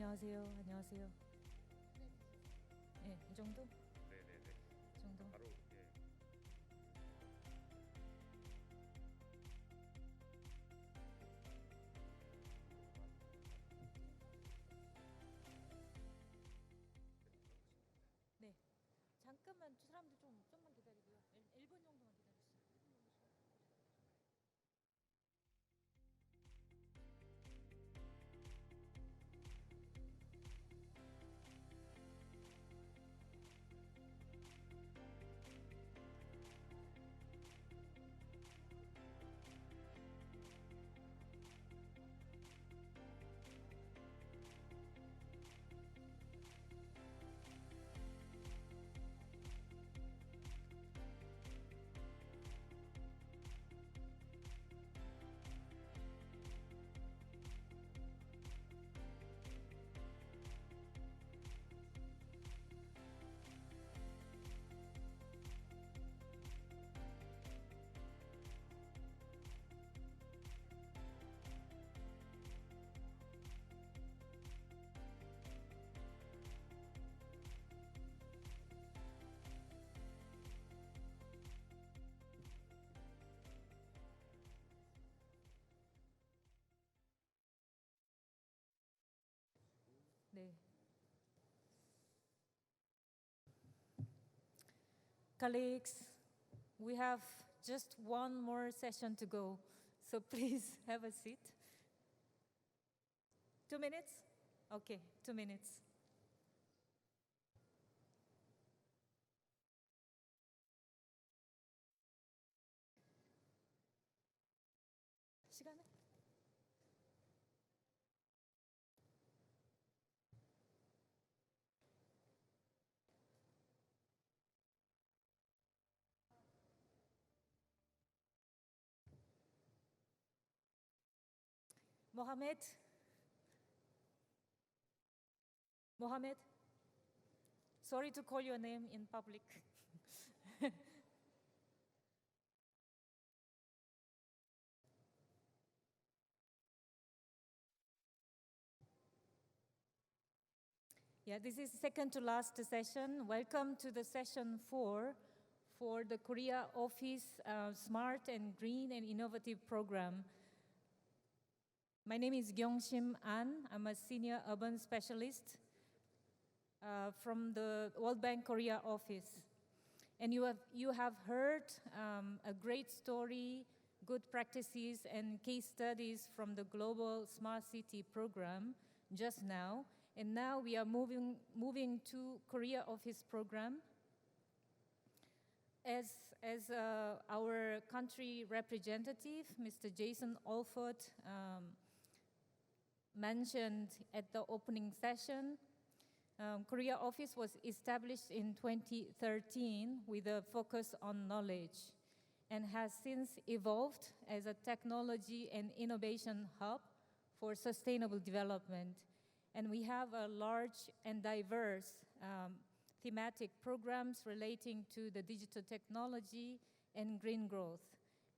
안녕하세요. 안녕하세요. 네, 이 정도? 네네네. 이 정도. 바로 예. 네. 잠깐만 사람들 좀만 기다리고요. 1분 정도만 기다리세요. 네. Colleagues, we have just one more session to go, so please have a seat. 2 minutes? Okay, 2 minutes. 시간은? Mohammed, sorry to call your name in public. Yeah, this is second to last session. Welcome to the session 4 for the Korea Office Smart and Green and Innovative Program. My name is Gyeongshim An. I'm a senior urban specialist from the World Bank Korea office. And you have heard a great story, good practices, and case studies from the Global Smart City program just now. And now we are moving to Korea office program. As our country representative, Mr. Jason Alford, mentioned at the opening session, Korea office was established in 2013 with a focus on knowledge and has since evolved as a technology and innovation hub for sustainable development. And we have a large and diverse thematic programs relating to the digital technology and green growth.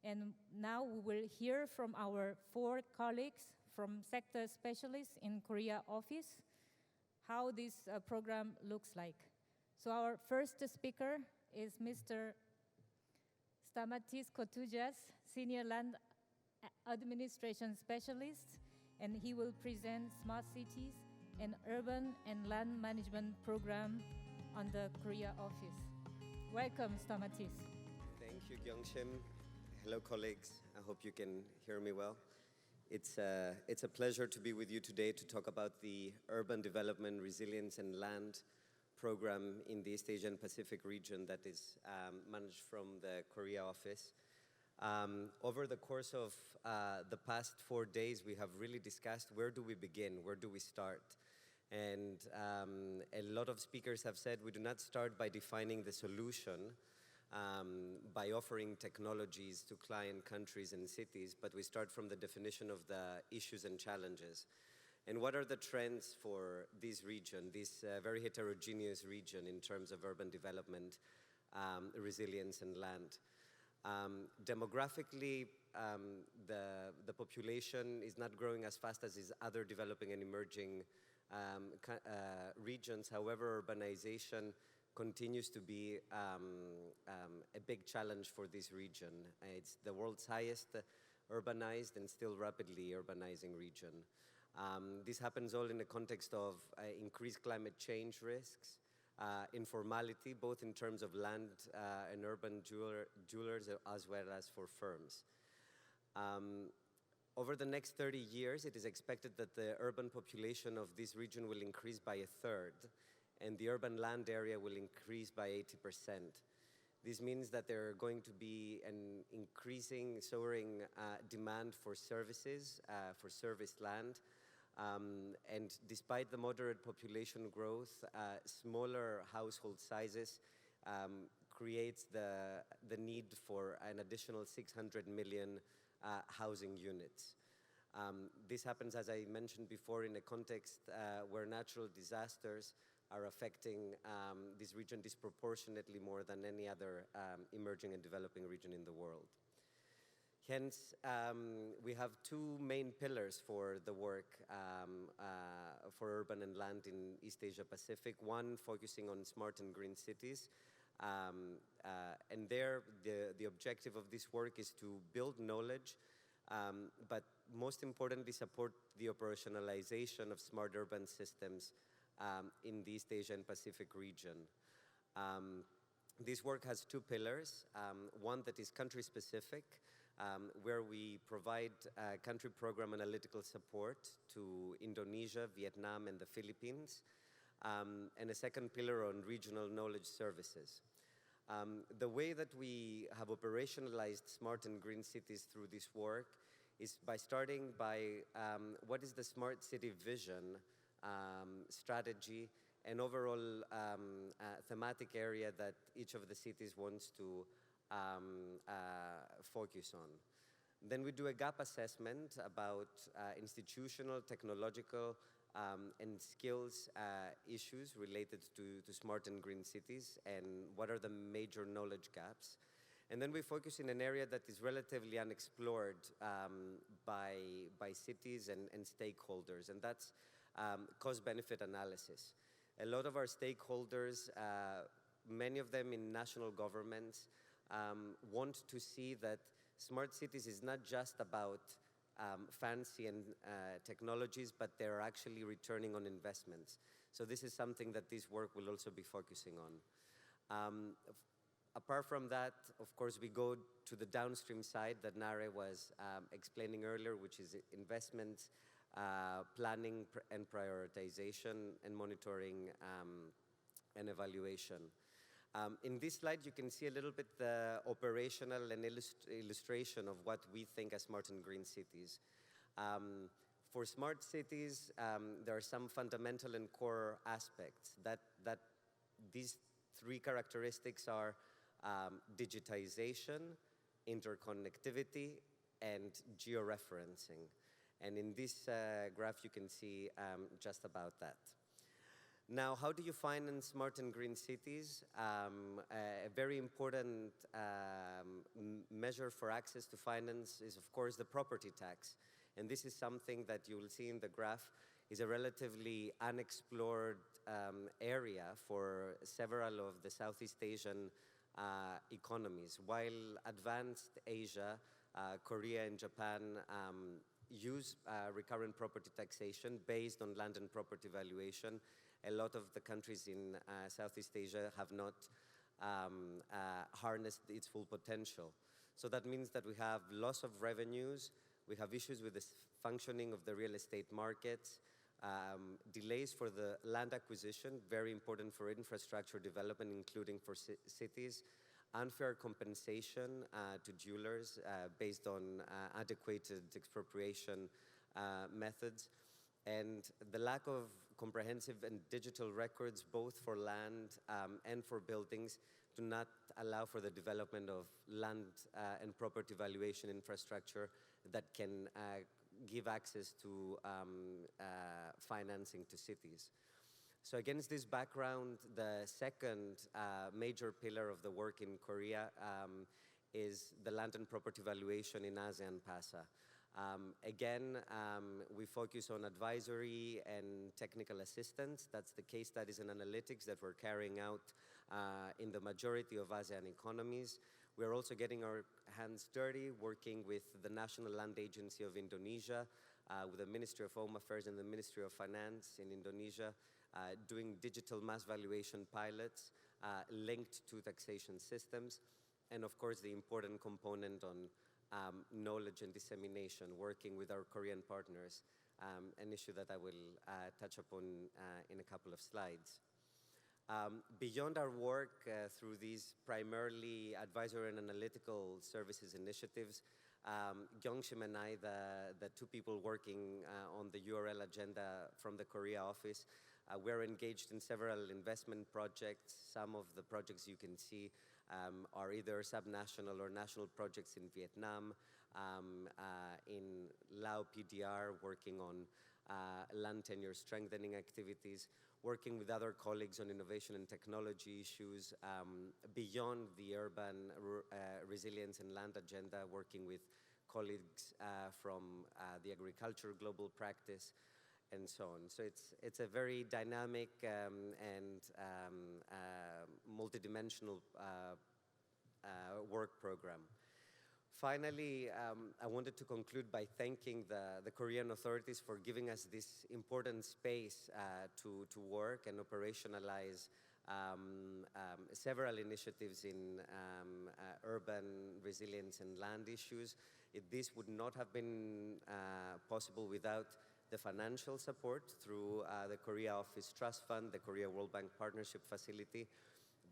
And now we will hear from our 4 colleagues from sector specialists in Korea office how this program looks like. So our first speaker is Mr. Stamatis Kotougias, Senior Land Administration Specialist, and he will present Smart Cities and Urban and Land Management Program on the Korea office. Welcome, Stamatis. Thank you, Gyeongshim. Hello, colleagues. I hope you can hear me well. It's a pleasure to be with you today to talk about the Urban Development, Resilience and Land program in the East Asian Pacific region that is managed from the Korea office. Over the course of the past 4 days, we have really discussed where do we begin, where do we start? And a lot of speakers have said we do not start by defining the solution, by offering technologies to client countries and cities, but we start from the definition of the issues and challenges. And what are the trends for this region, this very heterogeneous region in terms of urban development, resilience and land? Demographically, the population is not growing as fast as is other developing and emerging regions. However, urbanization continues to be a big challenge for this region. It's the world's highest urbanized and still rapidly urbanizing region. This happens all in the context of increased climate change risks, informality, both in terms of land and urban jewelers, as well as for firms. Over the next 30 years, it is expected that the urban population of this region will increase by a third, and the urban land area will increase by 80%. This means that there are going to be an increasing, soaring demand for services, for serviced land. And despite the moderate population growth, smaller household sizes creates the need for an additional 600 million housing units. This happens, as I mentioned before, in a context where natural disasters are affecting this region disproportionately more than any other emerging and developing region in the world. Hence, we have two main pillars for the work for urban and land in East Asia Pacific. One focusing on smart and green cities. And there, the objective of this work is to build knowledge, but most importantly, support the operationalization of smart urban systems in the East Asia and Pacific region. This work has two pillars. One that is country-specific, where we provide country program analytical support to Indonesia, Vietnam, and the Philippines. And a second pillar on regional knowledge services. The way that we have operationalized smart and green cities through this work is by starting by what is the smart city vision, strategy, and overall thematic area that each of the cities wants to focus on. Then we do a gap assessment about institutional, technological, and skills issues related to smart and green cities, and what are the major knowledge gaps. And then we focus in an area that is relatively unexplored by cities and stakeholders, and that's cost-benefit analysis. A lot of our stakeholders, many of them in national governments, want to see that smart cities is not just about fancy and technologies, but they're actually returning on investments. So this is something that this work will also be focusing on. Apart from that, of course, we go to the downstream side that Nare was explaining earlier, which is investment, planning and prioritization, and monitoring and evaluation. In this slide, you can see a little bit the operational and illustration of what we think as smart and green cities. For smart cities, there are some fundamental and core aspects that these three characteristics are digitization, interconnectivity, and georeferencing. And in this graph, you can see just about that. Now, how do you finance smart and green cities? A very important measure for access to finance is, of course, the property tax. And this is something that you will see in the graph is a relatively unexplored area for several of the Southeast Asian economies. While advanced Asia, Korea and Japan use recurrent property taxation based on land and property valuation, a lot of the countries in Southeast Asia have not harnessed its full potential. So that means that we have loss of revenues, we have issues with the functioning of the real estate markets, delays for the land acquisition, very important for infrastructure development, including for cities, unfair compensation to jewelers based on adequate expropriation methods, and the lack of comprehensive and digital records, both for land and for buildings, do not allow for the development of land and property valuation infrastructure that can give access to financing to cities. So against this background, the second major pillar of the work in Korea is the land and property valuation in ASEAN PASA. Again, we focus on advisory and technical assistance. That's the case studies and analytics that we're carrying out in the majority of ASEAN economies. We're also getting our hands dirty, working with the National Land Agency of Indonesia, with the Ministry of Home Affairs and the Ministry of Finance in Indonesia, doing digital mass valuation pilots linked to taxation systems, and of course the important component on knowledge and dissemination, working with our Korean partners, an issue that I will touch upon in a couple of slides. Beyond our work through these primarily advisory and analytical services initiatives, Gyeongshim and I, the two people working on the URL agenda from the Korea office, we're engaged in several investment projects. Some of the projects you can see are either subnational or national projects in Vietnam, in Lao PDR, working on land tenure strengthening activities, working with other colleagues on innovation and technology issues, beyond the urban resilience and land agenda, working with colleagues from the agriculture global practice, and so on. So it's a very dynamic and multidimensional work program. Finally, I wanted to conclude by thanking the Korean authorities for giving us this important space to work and operationalize several initiatives in urban resilience and land issues. This would not have been possible without the financial support through the Korea Office Trust Fund, the Korea World Bank Partnership Facility,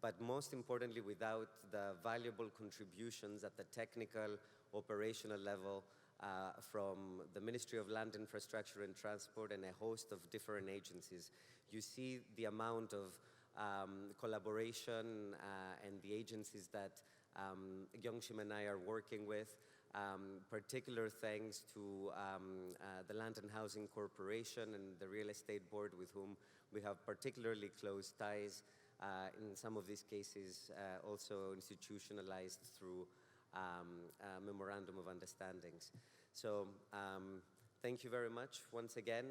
but most importantly, without the valuable contributions at the technical, operational level from the Ministry of Land Infrastructure and Transport and a host of different agencies. You see the amount of collaboration and the agencies that Gyeongshim and I are working with. Particular thanks to the Land and Housing Corporation and the Real Estate Board, with whom we have particularly close ties. In some of these cases, also institutionalized through memorandum of understandings. So thank you very much once again.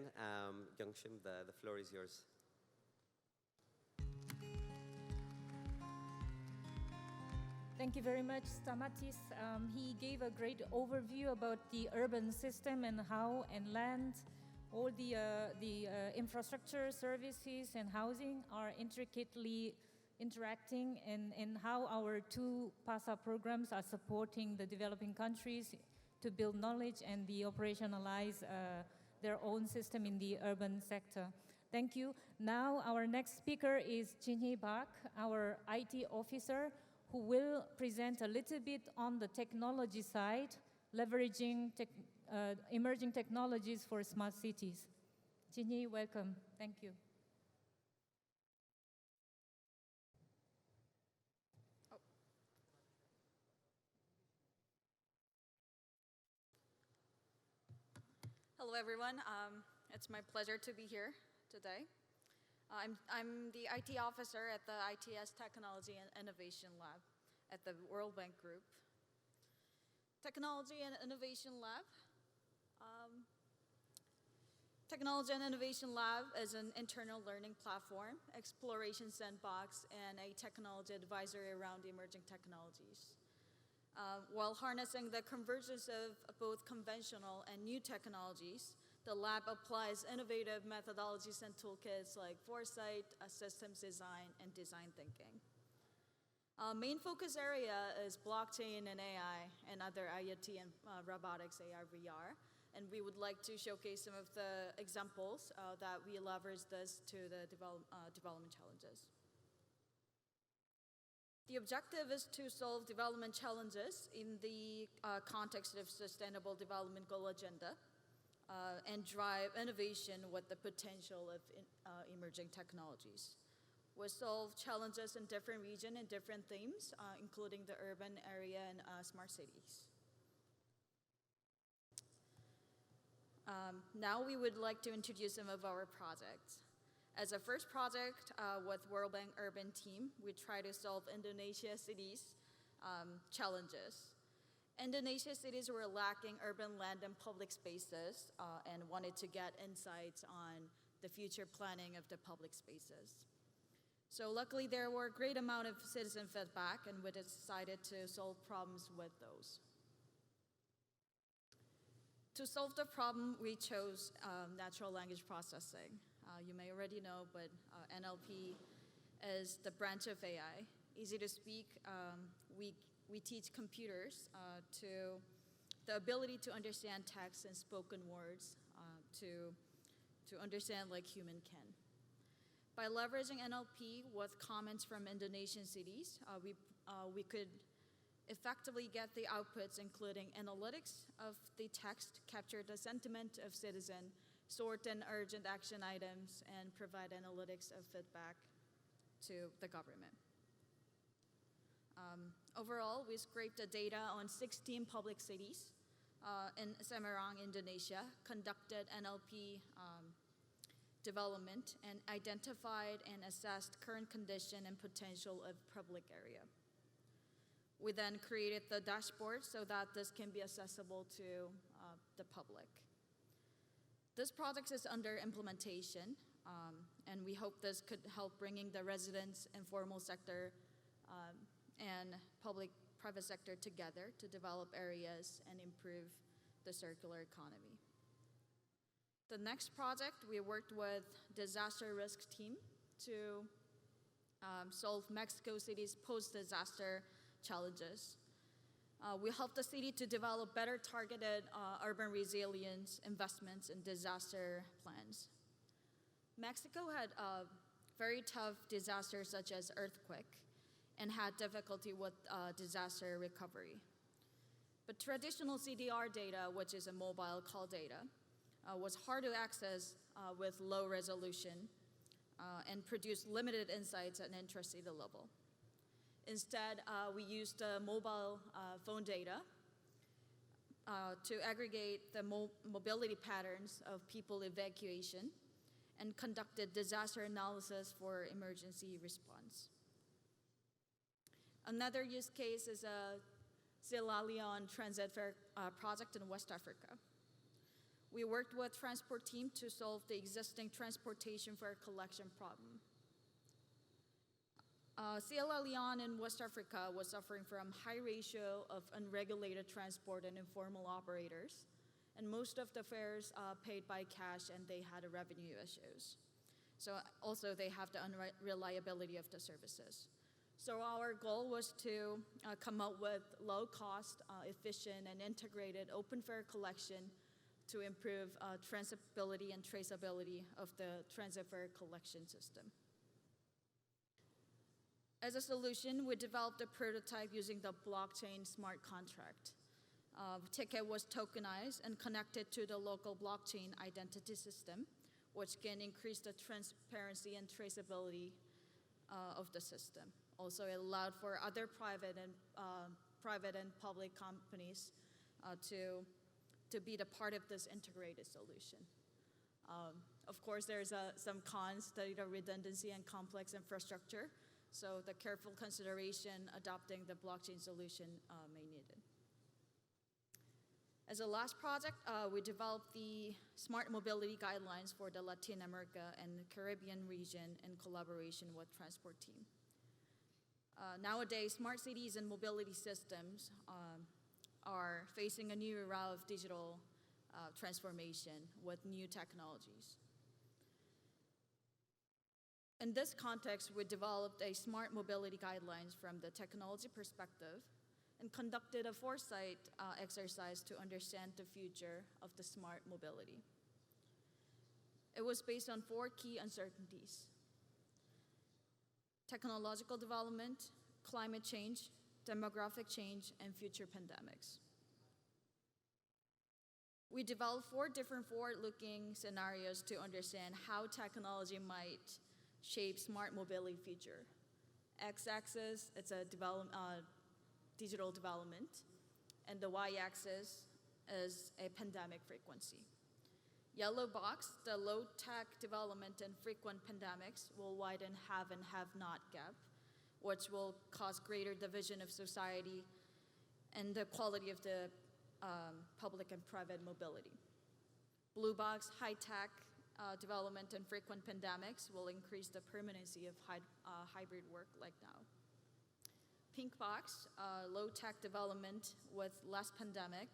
Gyeongshim, the floor is yours. Thank you very much, Stamatis. He gave a great overview about the urban system and how and land, all the infrastructure, services, and housing are intricately interacting, and how our two PASA programs are supporting the developing countries to build knowledge and operationalize their own system in the urban sector. Thank you. Now our next speaker is Jinhee Park, our IT officer, who will present a little bit on the technology side, leveraging emerging technologies for smart cities. Jinhee, welcome. Thank you. Hello, everyone. It's my pleasure to be here today. I'm the IT officer at the ITS Technology and Innovation Lab at the World Bank Group. Technology and Innovation Lab. Technology and Innovation Lab is an internal learning platform, exploration sandbox, and a technology advisory around emerging technologies. While harnessing the convergence of both conventional and new technologies, the lab applies innovative methodologies and toolkits like foresight, systems design, and design thinking. Main focus area is blockchain and AI and other IoT and robotics, AR, VR. And we would like to showcase some of the examples that we leverage this to the development challenges. The objective is to solve development challenges in the context of Sustainable Development Goal Agenda and drive innovation with the potential of emerging technologies. We solve challenges in different regions and different themes, including the urban area and smart cities. Now we would like to introduce some of our projects. As a first project with World Bank Urban Team, we try to solve Indonesia cities' challenges. Indonesia's cities were lacking urban land and public spaces and wanted to get insights on the future planning of the public spaces. So luckily there were a great amount of citizen feedback, and we decided to solve problems with those. To solve the problem, we chose natural language processing. You may already know, but NLP is the branch of AI. Easy to speak, we teach computers to the ability to understand text and spoken words, to understand like human can. By leveraging NLP with comments from Indonesian cities, we could effectively get the outputs, including analytics of the text, capture the sentiment of citizen, sort and urgent action items, and provide analytics of feedback to the government. Overall, we scraped the data on 16 public cities in Semarang, Indonesia, conducted NLP development, and identified and assessed current condition and potential of public area. We then created the dashboard so that this can be accessible to the public. This project is under implementation, and we hope this could help bringing the residents, informal sector, and public-private sector together to develop areas and improve the circular economy. The next project, we worked with disaster risk team to solve Mexico City's post-disaster challenges. We helped the city to develop better targeted urban resilience investments and disaster plans. Mexico had very tough disasters such as earthquake and had difficulty with disaster recovery. But traditional CDR data, which is a mobile call data, was hard to access with low resolution and produced limited insights at intra-city level. Instead, we used mobile phone data to aggregate the mobility patterns of people evacuation and conducted disaster analysis for emergency response. Another use case is a Sierra Leone transit fare project in West Africa. We worked with transport team to solve the existing transportation fare collection problem. Sierra Leone in West Africa was suffering from high ratio of unregulated transport and informal operators, and most of the fares paid by cash, and they had revenue issues. So also they have the unreliability of the services. So our goal was to come up with low-cost, efficient, and integrated open fare collection to improve transferability and traceability of the transit fare collection system. As a solution, we developed a prototype using the blockchain smart contract. Ticket was tokenized and connected to the local blockchain identity system, which can increase the transparency and traceability of the system. Also, it allowed for other private and public companies to be the part of this integrated solution. Of course, there's some cons, data redundancy and complex infrastructure, so the careful consideration adopting the blockchain solution may need it. As a last project, we developed the smart mobility guidelines for the Latin America and Caribbean region in collaboration with transport team. Nowadays, smart cities and mobility systems are facing a new era of digital transformation with new technologies. In this context, we developed a smart mobility guidelines from the technology perspective and conducted a foresight exercise to understand the future of the smart mobility. It was based on 4 key uncertainties: technological development, climate change, demographic change, and future pandemics. We developed 4 different forward-looking scenarios to understand how technology might shape smart mobility future. X-axis, it's a digital development, and the Y-axis is a pandemic frequency. Yellow box, the low-tech development and frequent pandemics will widen have and have not gap, which will cause greater division of society and the quality of the public and private mobility. Blue box, high-tech development and frequent pandemics will increase the permanency of hybrid work like now. Pink box, low-tech development with less pandemic,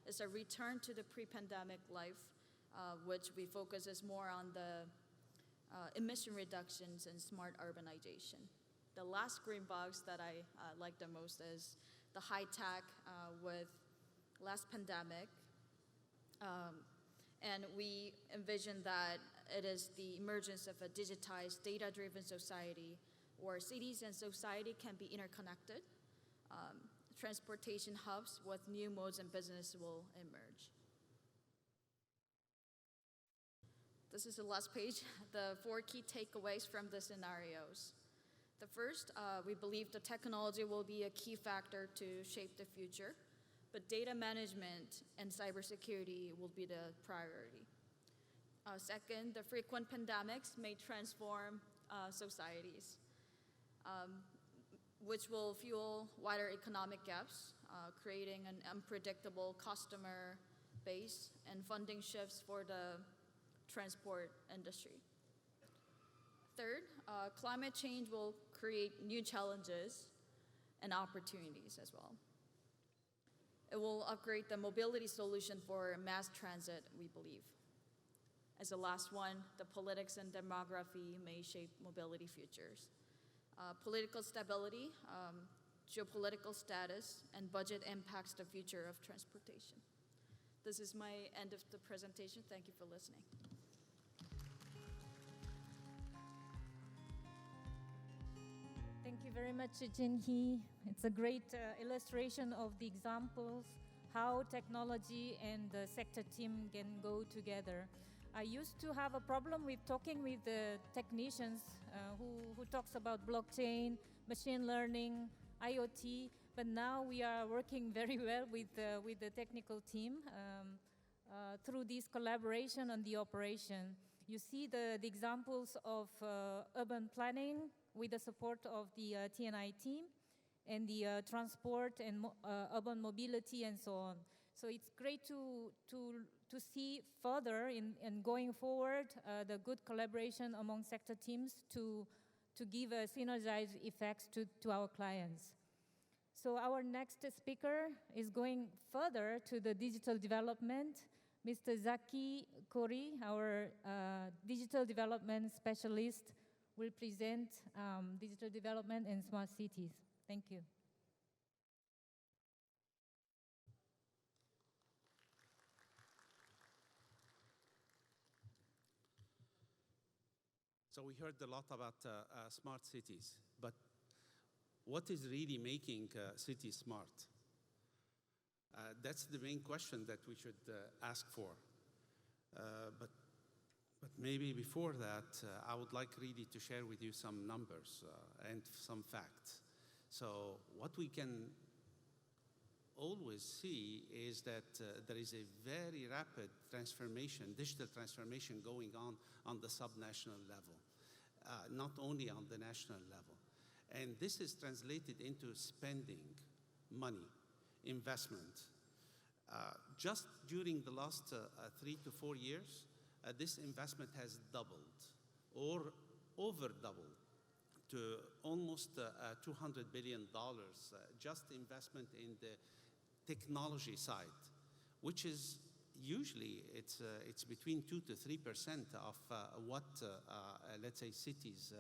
is a return to the pre-pandemic life, which we focus is more on the emission reductions and smart urbanization. The last green box that I like the most is the high-tech with less pandemic. And we envision that it is the emergence of a digitized, data-driven society where cities and society can be interconnected. Transportation hubs with new modes and business will emerge. This is the last page, the 4 key takeaways from the scenarios. The first, we believe the technology will be a key factor to shape the future, but data management and cybersecurity will be the priority. Second, the frequent pandemics may transform societies, which will fuel wider economic gaps, creating an unpredictable customer base and funding shifts for the transport industry. Third, climate change will create new challenges and opportunities as well. It will upgrade the mobility solution for mass transit, we believe. As the last one, the politics and demography may shape mobility futures. Political stability, geopolitical status, and budget impacts the future of transportation. This is my end of the presentation. Thank you for listening. Thank you very much, Jin-hee. It's a great illustration of the examples, how technology and the sector team can go together. I used to have a problem with talking with the technicians who talks about blockchain, machine learning, IoT, but now we are working very well with the technical team through this collaboration on the operation. You see the examples of urban planning with the support of the T&I team and the transport and urban mobility and so on. So it's great to see further in going forward the good collaboration among sector teams to give a synergized effects to our clients. So our next speaker is going further to the digital development. Mr. Zaki Kori, our digital development specialist, will present digital development in smart cities. Thank you. So we heard a lot about smart cities, but what is really making cities smart? That's the main question that we should ask for. But maybe before that, I would like really to share with you some numbers and some facts. So what we can always see is that there is a very rapid transformation, digital transformation going on the subnational level, not only on the national level. And this is translated into spending money, investment. Just during the last 3 to 4 years, this investment has doubled or over doubled to almost $200 billion, just investment in the technology side, which is usually it's between 2 to 3% of what let's say cities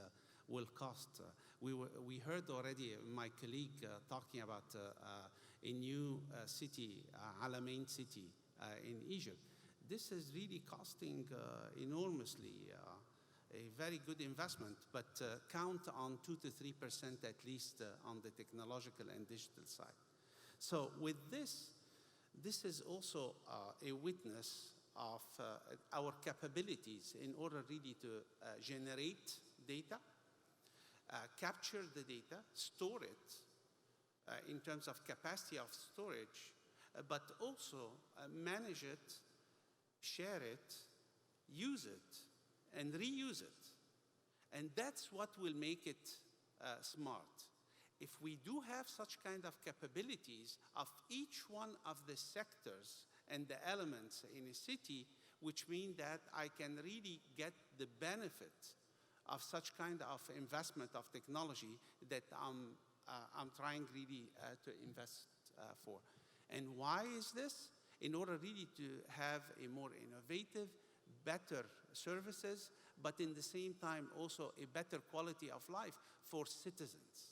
will cost. We heard already my colleague talking about a new city, Alamein city in Egypt. This is really costing enormously, a very good investment, but count on 2 to 3% at least on the technological and digital side. So with this is also a witness of our capabilities in order really to generate data, capture the data, store it in terms of capacity of storage, but also manage it, share it, use it, and reuse it. And that's what will make it smart. if we do have such kind of capabilities of each one of the sectors and the elements in a city, which mean that I can really get the benefit of such kind of investment of technology that I'm trying really to invest for. And why is this? In order really to have a more innovative, better services, but in the same time also a better quality of life for citizens,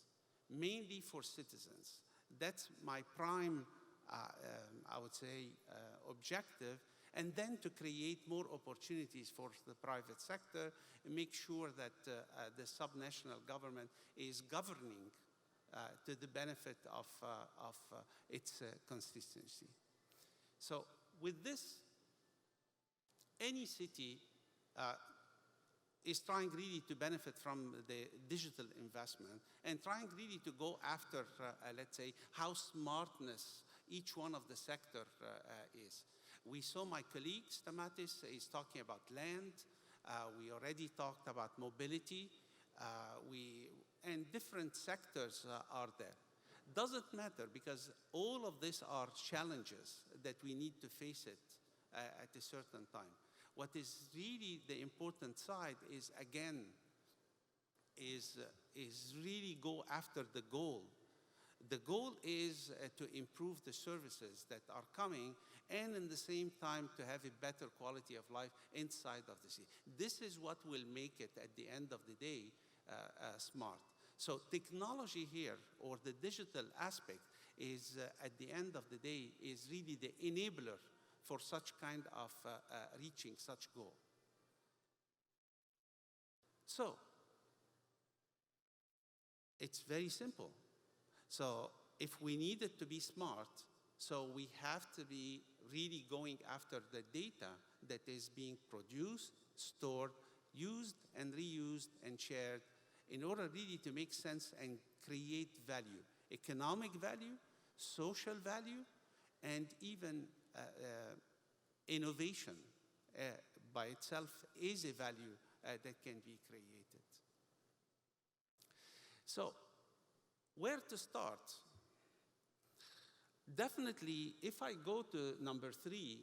mainly for citizens. That's my prime, I would say, objective. And then to create more opportunities for the private sector, and make sure that the subnational government is governing to the benefit of its consistency. So with this, any city is trying really to benefit from the digital investment and trying really to go after, let's say, how smartness each one of the sector is. We saw my colleague, Stamatis, is talking about land. We already talked about mobility. And different sectors are there. Doesn't matter, because all of these are challenges that we need to face it at a certain time. What is really the important side is, again, is really go after the goal. The goal is to improve the services that are coming, and in the same time to have a better quality of life inside of the city. This is what will make it at the end of the day smart. So technology here, or the digital aspect, is at the end of the day is really the enabler for such kind of reaching such goal. So it's very simple. So if we need it to be smart, so we have to be really going after the data that is being produced, stored, used and reused and shared in order really to make sense and create value, economic value, social value, and even innovation by itself is a value that can be created. So, where to start? Definitely, if I go to number 3,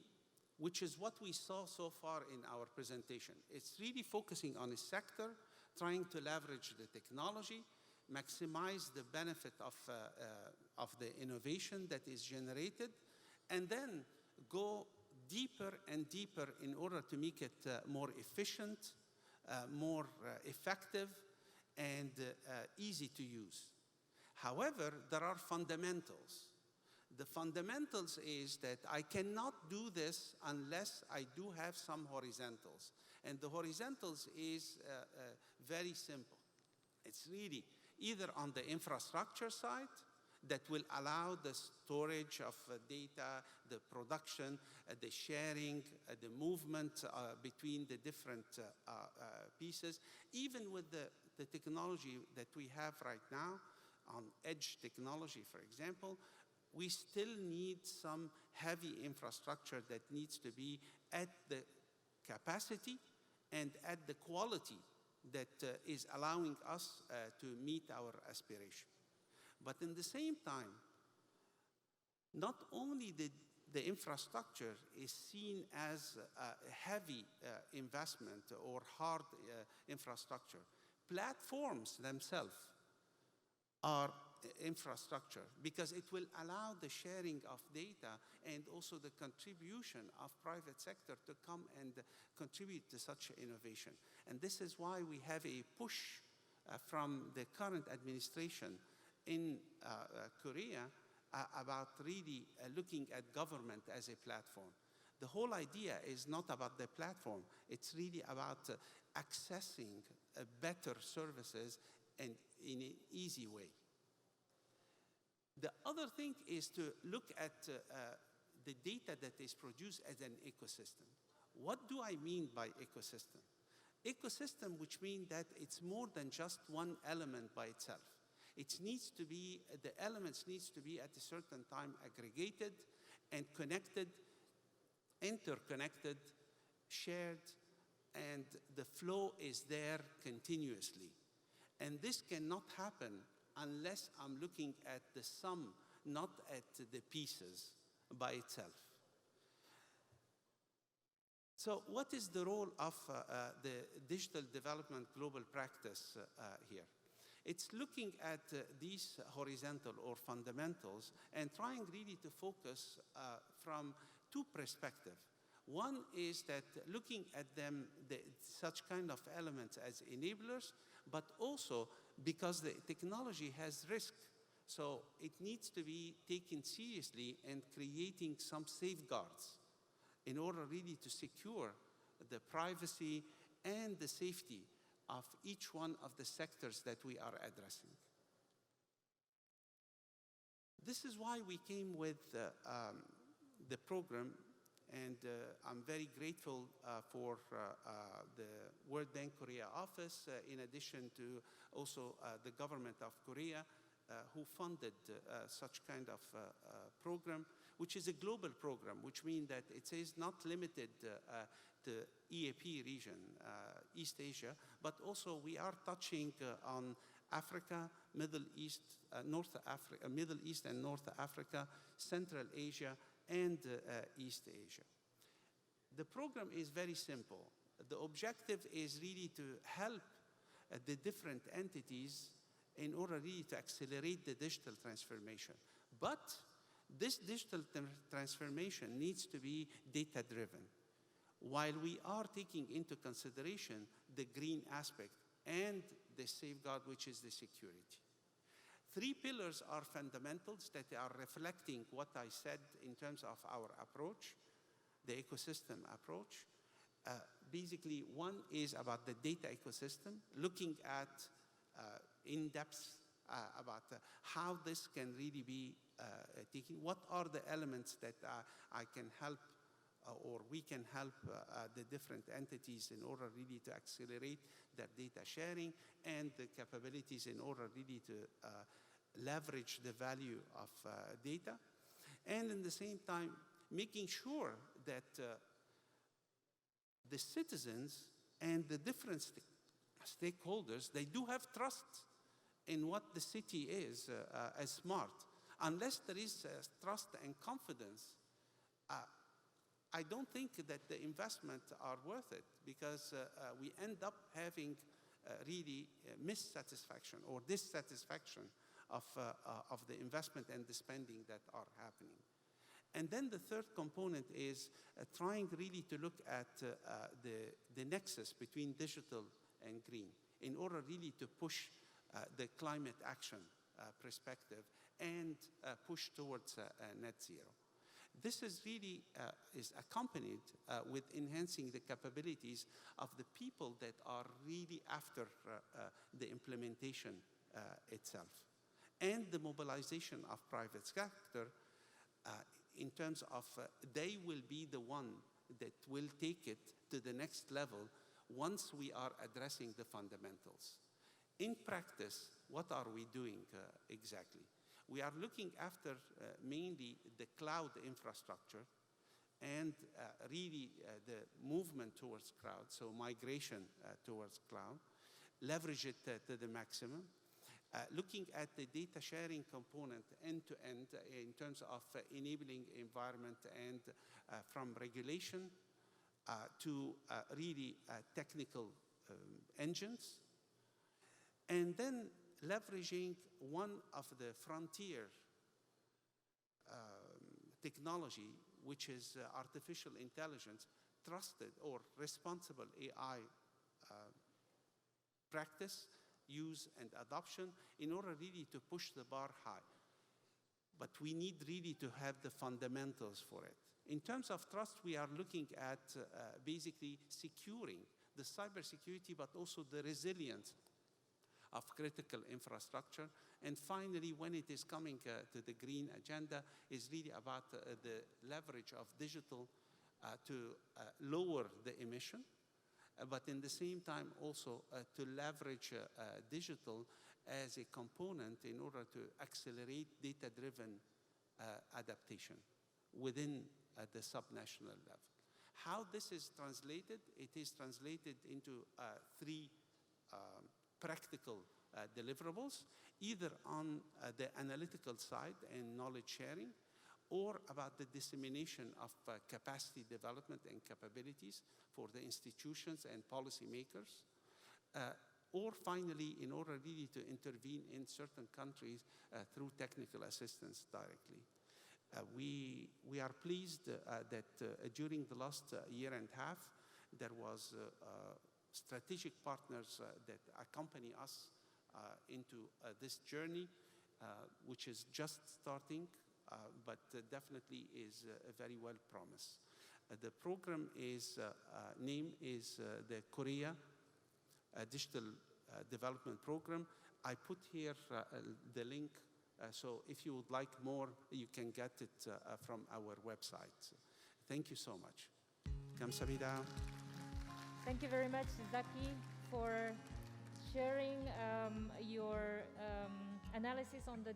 which is what we saw so far in our presentation, it's really focusing on a sector, trying to leverage the technology, maximize the benefit of the innovation that is generated, and then go deeper and deeper in order to make it more efficient, more effective, and easy to use. However, there are fundamentals. The fundamentals is that I cannot do this unless I do have some horizontals. And the horizontals is very simple. It's really either on the infrastructure side that will allow the storage of data, the production, the sharing, the movement between the different pieces. Even with the technology that we have right now, on edge technology, for example, we still need some heavy infrastructure that needs to be at the capacity and at the quality that is allowing us to meet our aspiration. But in the same time, not only the infrastructure is seen as a heavy investment or hard infrastructure, platforms themselves are infrastructure, because it will allow the sharing of data and also the contribution of private sector to come and contribute to such innovation. And this is why we have a push from the current administration in Korea about really looking at government as a platform. The whole idea is not about the platform, it's really about accessing better services and in an easy way. The other thing is to look at the data that is produced as an ecosystem. What do I mean by ecosystem? Ecosystem, which means that it's more than just one element by itself. It needs to be, the elements needs to be at a certain time aggregated and connected, interconnected, shared, and the flow is there continuously. And this cannot happen unless I'm looking at the sum, not at the pieces by itself. So what is the role of the digital development global practice here? It's looking at these horizontal or fundamentals and trying really to focus from two perspectives. One is that looking at them, such kind of elements as enablers, but also because the technology has risk. So it needs to be taken seriously and creating some safeguards in order really to secure the privacy and the safety of each one of the sectors that we are addressing. This is why we came with the program, and I'm very grateful for the World Bank Korea office, in addition to also the government of Korea, who funded such kind of program, which is a global program, which means that it is not limited to EAP region, East Asia, but also we are touching on Africa, Middle East, North Africa, Middle East and North Africa, Central Asia, and East Asia. The program is very simple. The objective is really to help the different entities in order really to accelerate the digital transformation. But this digital transformation needs to be data-driven, while we are taking into consideration the green aspect and the safeguard, which is the security. Three pillars are fundamentals that are reflecting what I said in terms of our approach, the ecosystem approach. Basically, one is about the data ecosystem, looking at in-depth about how this can really be taken. What are the elements that I can help or we can help the different entities in order really to accelerate their data sharing and the capabilities in order really to leverage the value of data. And in the same time, making sure that the citizens and the different stakeholders, they do have trust in what the city is as smart. Unless there is trust and confidence, I don't think that the investment are worth it, because we end up having really missatisfaction or dissatisfaction of the investment and the spending that are happening. And then the third component is trying really to look at the nexus between digital and green in order really to push the climate action perspective and push towards net zero. This is really is accompanied with enhancing the capabilities of the people that are really after the implementation itself, and the mobilization of private sector in terms of they will be the one that will take it to the next level once we are addressing the fundamentals. In practice, what are we doing exactly? We are looking after mainly the cloud infrastructure and really the movement towards cloud, so migration towards cloud, leverage it to the maximum, looking at the data sharing component end-to-end in terms of enabling environment and from regulation to really technical engines, and then leveraging one of the frontier technology, which is artificial intelligence, trusted or responsible AI practice, use, and adoption in order really to push the bar high. But we need really to have the fundamentals for it. In terms of trust, we are looking at basically securing the cybersecurity, but also the resilience of critical infrastructure. And finally, when it is coming to the green agenda, is really about the leverage of digital to lower the emission, but in the same time also to leverage digital as a component in order to accelerate data-driven adaptation within the subnational level. How this is translated? It is translated into three practical deliverables, either on the analytical side and knowledge sharing, or about the dissemination of capacity development and capabilities for the institutions and policymakers, or finally, in order really to intervene in certain countries through technical assistance directly. We are pleased that during the last year and a half, there was strategic partners that accompany us into this journey, which is just starting, but definitely is very well promised. The program name is the Korea Digital Development Program. I put here the link, so if you would like more, you can get it from our website. Thank you so much. 감사합니다. Thank you very much, Zaki, for sharing your analysis on the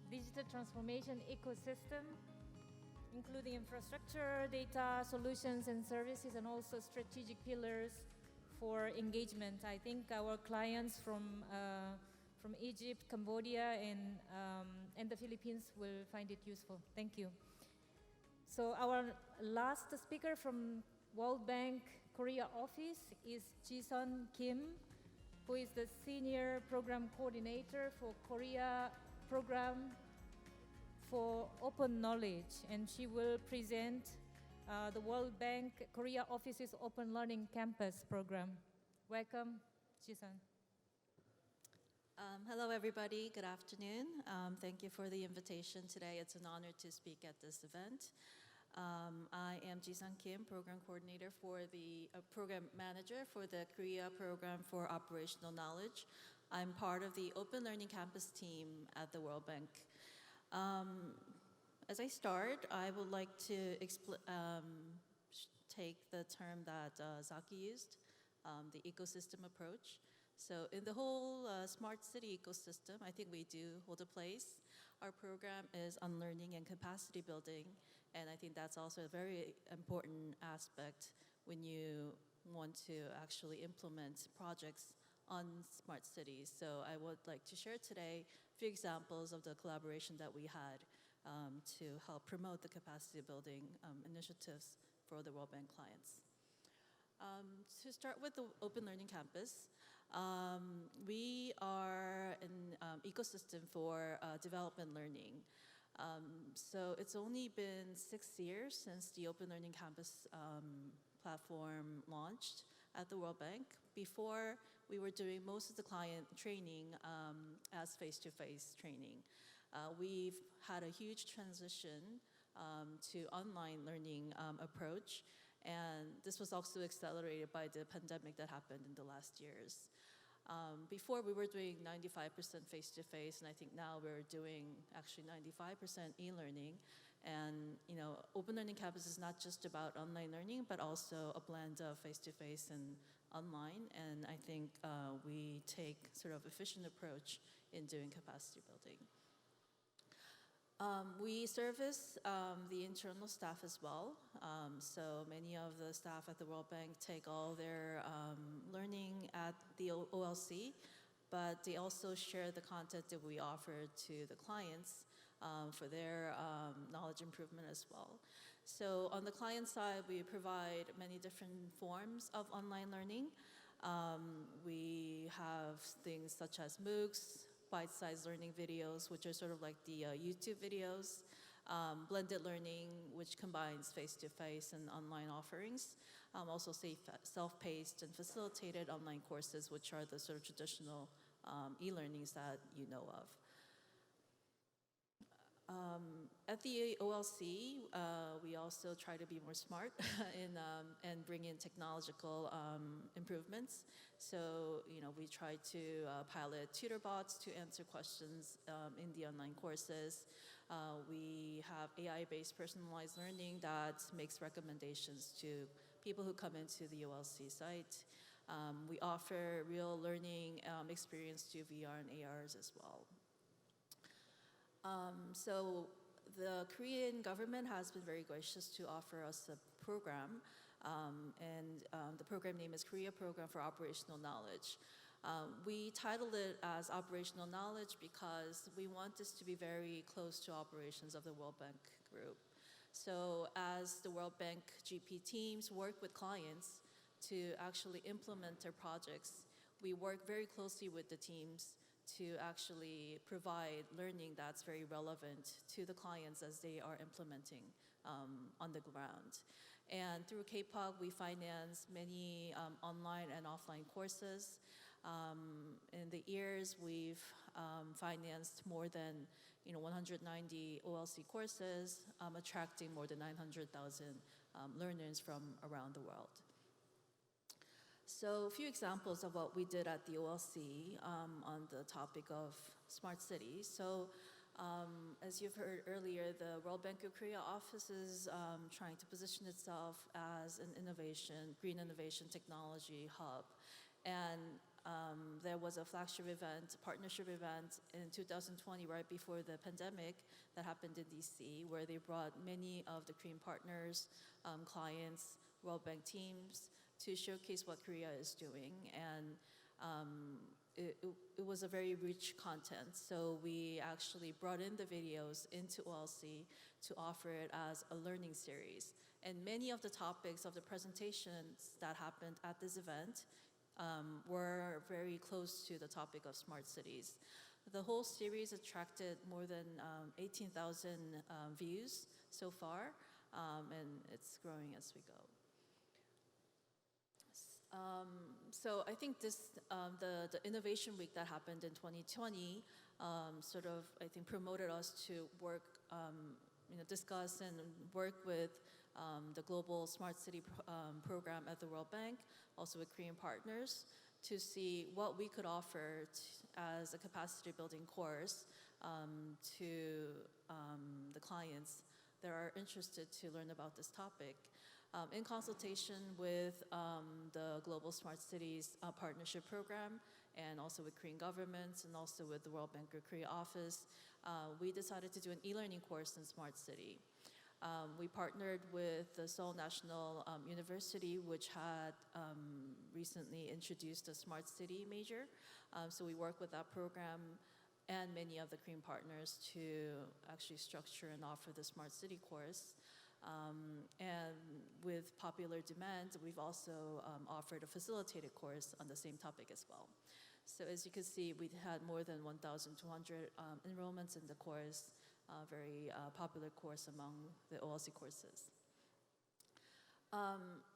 digital transformation ecosystem, including infrastructure, data, solutions, and services, and also strategic pillars for engagement. I think our clients from Egypt, Cambodia, and the Philippines will find it useful. Thank you. So our last speaker from World Bank Korea office is Ji-sun Kim, who is the Senior Program Coordinator for Korea Program for Open Knowledge, and she will present the World Bank Korea Office's Open Learning Campus program. Welcome, Ji-sun. Hello, everybody. Good afternoon. Thank you for the invitation today. It's an honor to speak at this event. I am Ji-sun Kim, Program Coordinator for the Program Manager for the Korea Program for Operational Knowledge. I'm part of the Open Learning Campus team at the World Bank. As I start, I would like to take the term that Zaki used, the ecosystem approach. So in the whole smart city ecosystem, I think we do hold a place. Our program is on learning and capacity building, and I think that's also a very important aspect when you want to actually implement projects on smart cities. So I would like to share today a few examples of the collaboration that we had to help promote the capacity building initiatives for the World Bank clients. To start with the Open Learning Campus, we are an ecosystem for development learning. So it's only been 6 years since the Open Learning Campus platform launched at the World Bank. Before, we were doing most of the client training as face-to-face training. We've had a huge transition to online learning approach, and this was also accelerated by the pandemic that happened in the last years. Before, we were doing 95% face-to-face, and I think now we're doing actually 95% e-learning. And Open Learning Campus is not just about online learning, but also a blend of face-to-face and online. And I think we take sort of efficient approach in doing capacity building. We service the internal staff as well. So many of the staff at the World Bank take all their learning at the OLC, but they also share the content that we offer to the clients for their knowledge improvement as well. So on the client side, we provide many different forms of online learning. We have things such as MOOCs, bite-sized learning videos, which are sort of like the YouTube videos, blended learning, which combines face-to-face and online offerings, also self-paced and facilitated online courses, which are the sort of traditional e-learnings that you know of. At the OLC, we also try to be more smart and bring in technological improvements. So, we try to pilot tutor bots to answer questions in the online courses. We have AI-based personalized learning that makes recommendations to people who come into the OLC site. We offer real learning experience to VR and ARs as well. So the Korean government has been very gracious to offer us a program, and the program name is Korea Program for Operational Knowledge. We titled it as Operational Knowledge because we want this to be very close to operations of the World Bank Group. So as the World Bank GP teams work with clients to actually implement their projects, we work very closely with the teams to actually provide learning that's very relevant to the clients as they are implementing on the ground. And through KPOG, we finance many online and offline courses. In the years, we've financed more than 190 OLC courses, attracting more than 900,000 learners from around the world. So a few examples of what we did at the OLC on the topic of smart cities. So as you've heard earlier, the World Bank of Korea office is trying to position itself as an green innovation technology hub. And there was a flagship event, partnership event in 2020, right before the pandemic, that happened in DC, where they brought many of the Korean partners, clients, World Bank teams to showcase what Korea is doing. And it was a very rich content. So we actually brought in the videos into OLC to offer it as a learning series. And many of the topics of the presentations that happened at this event were very close to the topic of smart cities. The whole series attracted more than 18,000 views so far, and it's growing as we go. So I think this, the Innovation Week that happened in 2020 sort of, I think, promoted us to work, discuss and work with the Global Smart City program at the World Bank, also with Korean partners, to see what we could offer as a capacity building course to the clients that are interested to learn about this topic. In consultation with the Global Smart Cities Partnership Program and also with Korean governments and also with the World Bank of Korea office, we decided to do an e-learning course in Smart City. We partnered with the Seoul National University, which had recently introduced a Smart City major. So we worked with that program and many of the Korean partners to actually structure and offer the Smart City course. And with popular demand, we've also offered a facilitated course on the same topic as well. So as you can see, we had more than 1,200 enrollments in the course, very popular course among the OLC courses.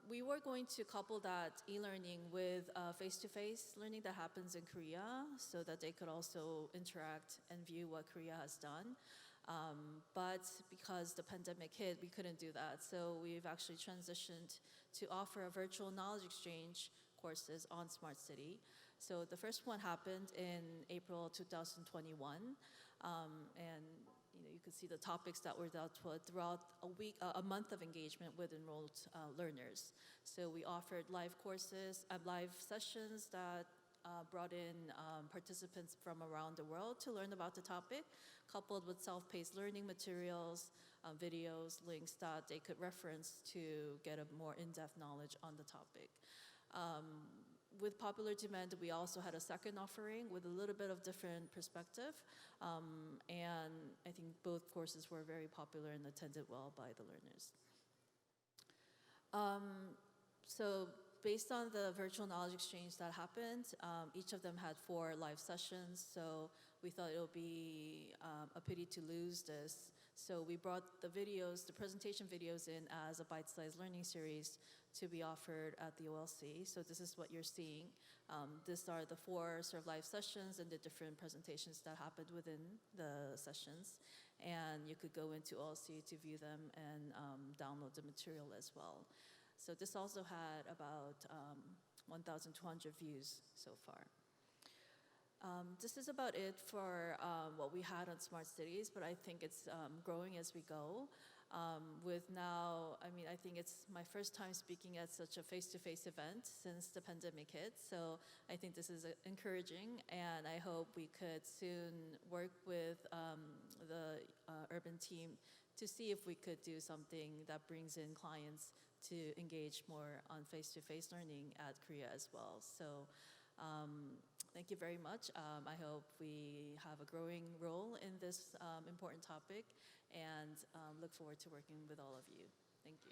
We were going to couple that e-learning with face-to-face learning that happens in Korea so that they could also interact and view what Korea has done. But because the pandemic hit, we couldn't do that. So we've actually transitioned to offer a virtual knowledge exchange courses on Smart City. So the first one happened in April 2021. And you could see the topics that were dealt with throughout a month of engagement with enrolled learners. So we offered live courses, live sessions that brought in participants from around the world to learn about the topic, coupled with self-paced learning materials, videos, links that they could reference to get a more in-depth knowledge on the topic. With popular demand, we also had a second offering with a little bit of different perspective. And I think both courses were very popular and attended well by the learners. So based on the virtual knowledge exchange that happened, each of them had 4 live sessions. So we thought it would be a pity to lose this. So we brought the videos, the presentation videos in as a bite-sized learning series to be offered at the OLC. So this is what you're seeing. These are the 4 sort of live sessions and the different presentations that happened within the sessions. And you could go into OLC to view them and download the material as well. So this also had about 1,200 views so far. This is about it for what we had on Smart Cities, but I think it's growing as we go. With now, I think it's my first time speaking at such a face-to-face event since the pandemic hit, so I think this is encouraging, and I hope we could soon work with the urban team to see if we could do something that brings in clients to engage more on face-to-face learning at Korea as well. So thank you very much. I hope we have a growing role in this important topic and look forward to working with all of you. Thank you.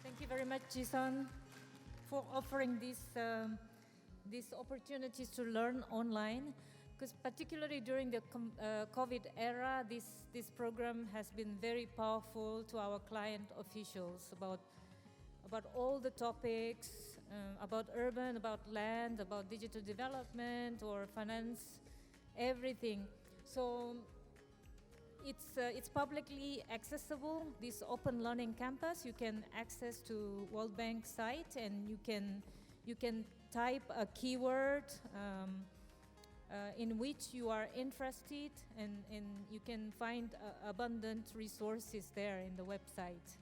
Thank you very much, Jisun, for offering these opportunities to learn online. Because particularly during the COVID era, this program has been very powerful to our client officials about all the topics, about urban, about land, about digital development or finance, everything. So it's publicly accessible, this open learning campus. You can access to World Bank site, and you can type a keyword in which you are interested, and you can find abundant resources there in the website.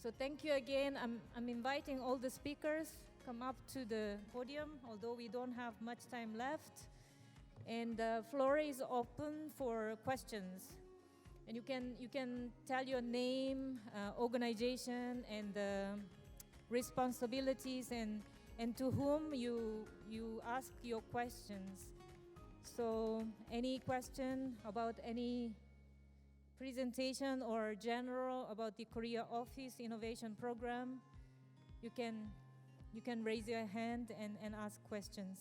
So thank you again. I'm inviting all the speakers come up to the podium, although we don't have much time left. And the floor is open for questions. And you can tell your name, organization, and responsibilities, and to whom you ask your questions. So any question about any presentation or general about the Korea Office Innovation Program, you can raise your hand and ask questions.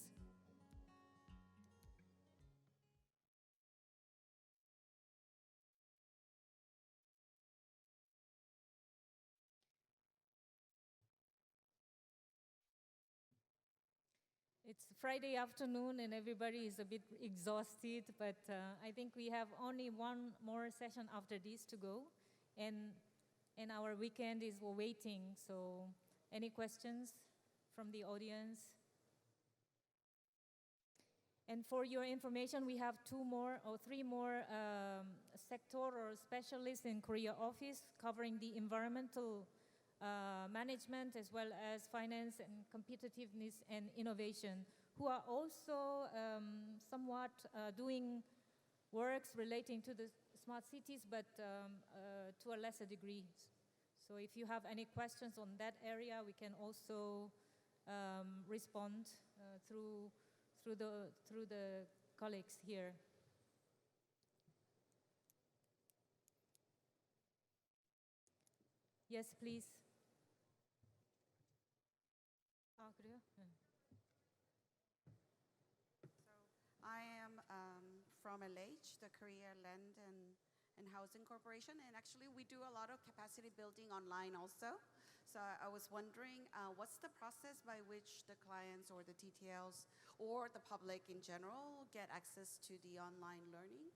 It's Friday afternoon and everybody is a bit exhausted, but I think we have only one more session after this to go, and our weekend is waiting. So any questions from the audience? And for your information, we have 2 more or 3 more sector or specialists in Korea office covering the environmental management as well as finance and competitiveness and innovation, who are also somewhat doing works relating to the smart cities, but to a lesser degree. So if you have any questions on that area, we can also respond through the colleagues here. Yes, please. I am from LH, the Korea Land and Housing Corporation, and actually we do a lot of capacity building online also. So I was wondering, what's the process by which the clients or the TTLs or the public in general get access to the online learning?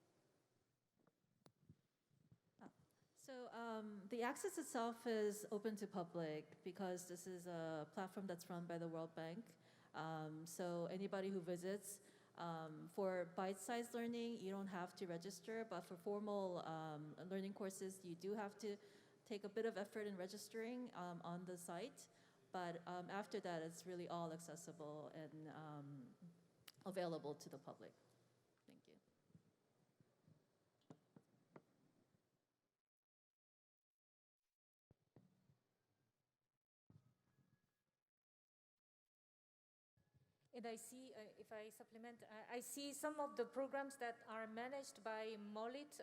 So the access itself is open to public because this is a platform that's run by the World Bank. So anybody who visits, for bite-sized learning, you don't have to register, but for formal learning courses, you do have to take a bit of effort in registering on the site. But after that, it's really all accessible and available to the public. Thank you. And I see, if I supplement, I see some of the programs that are managed by MOLIT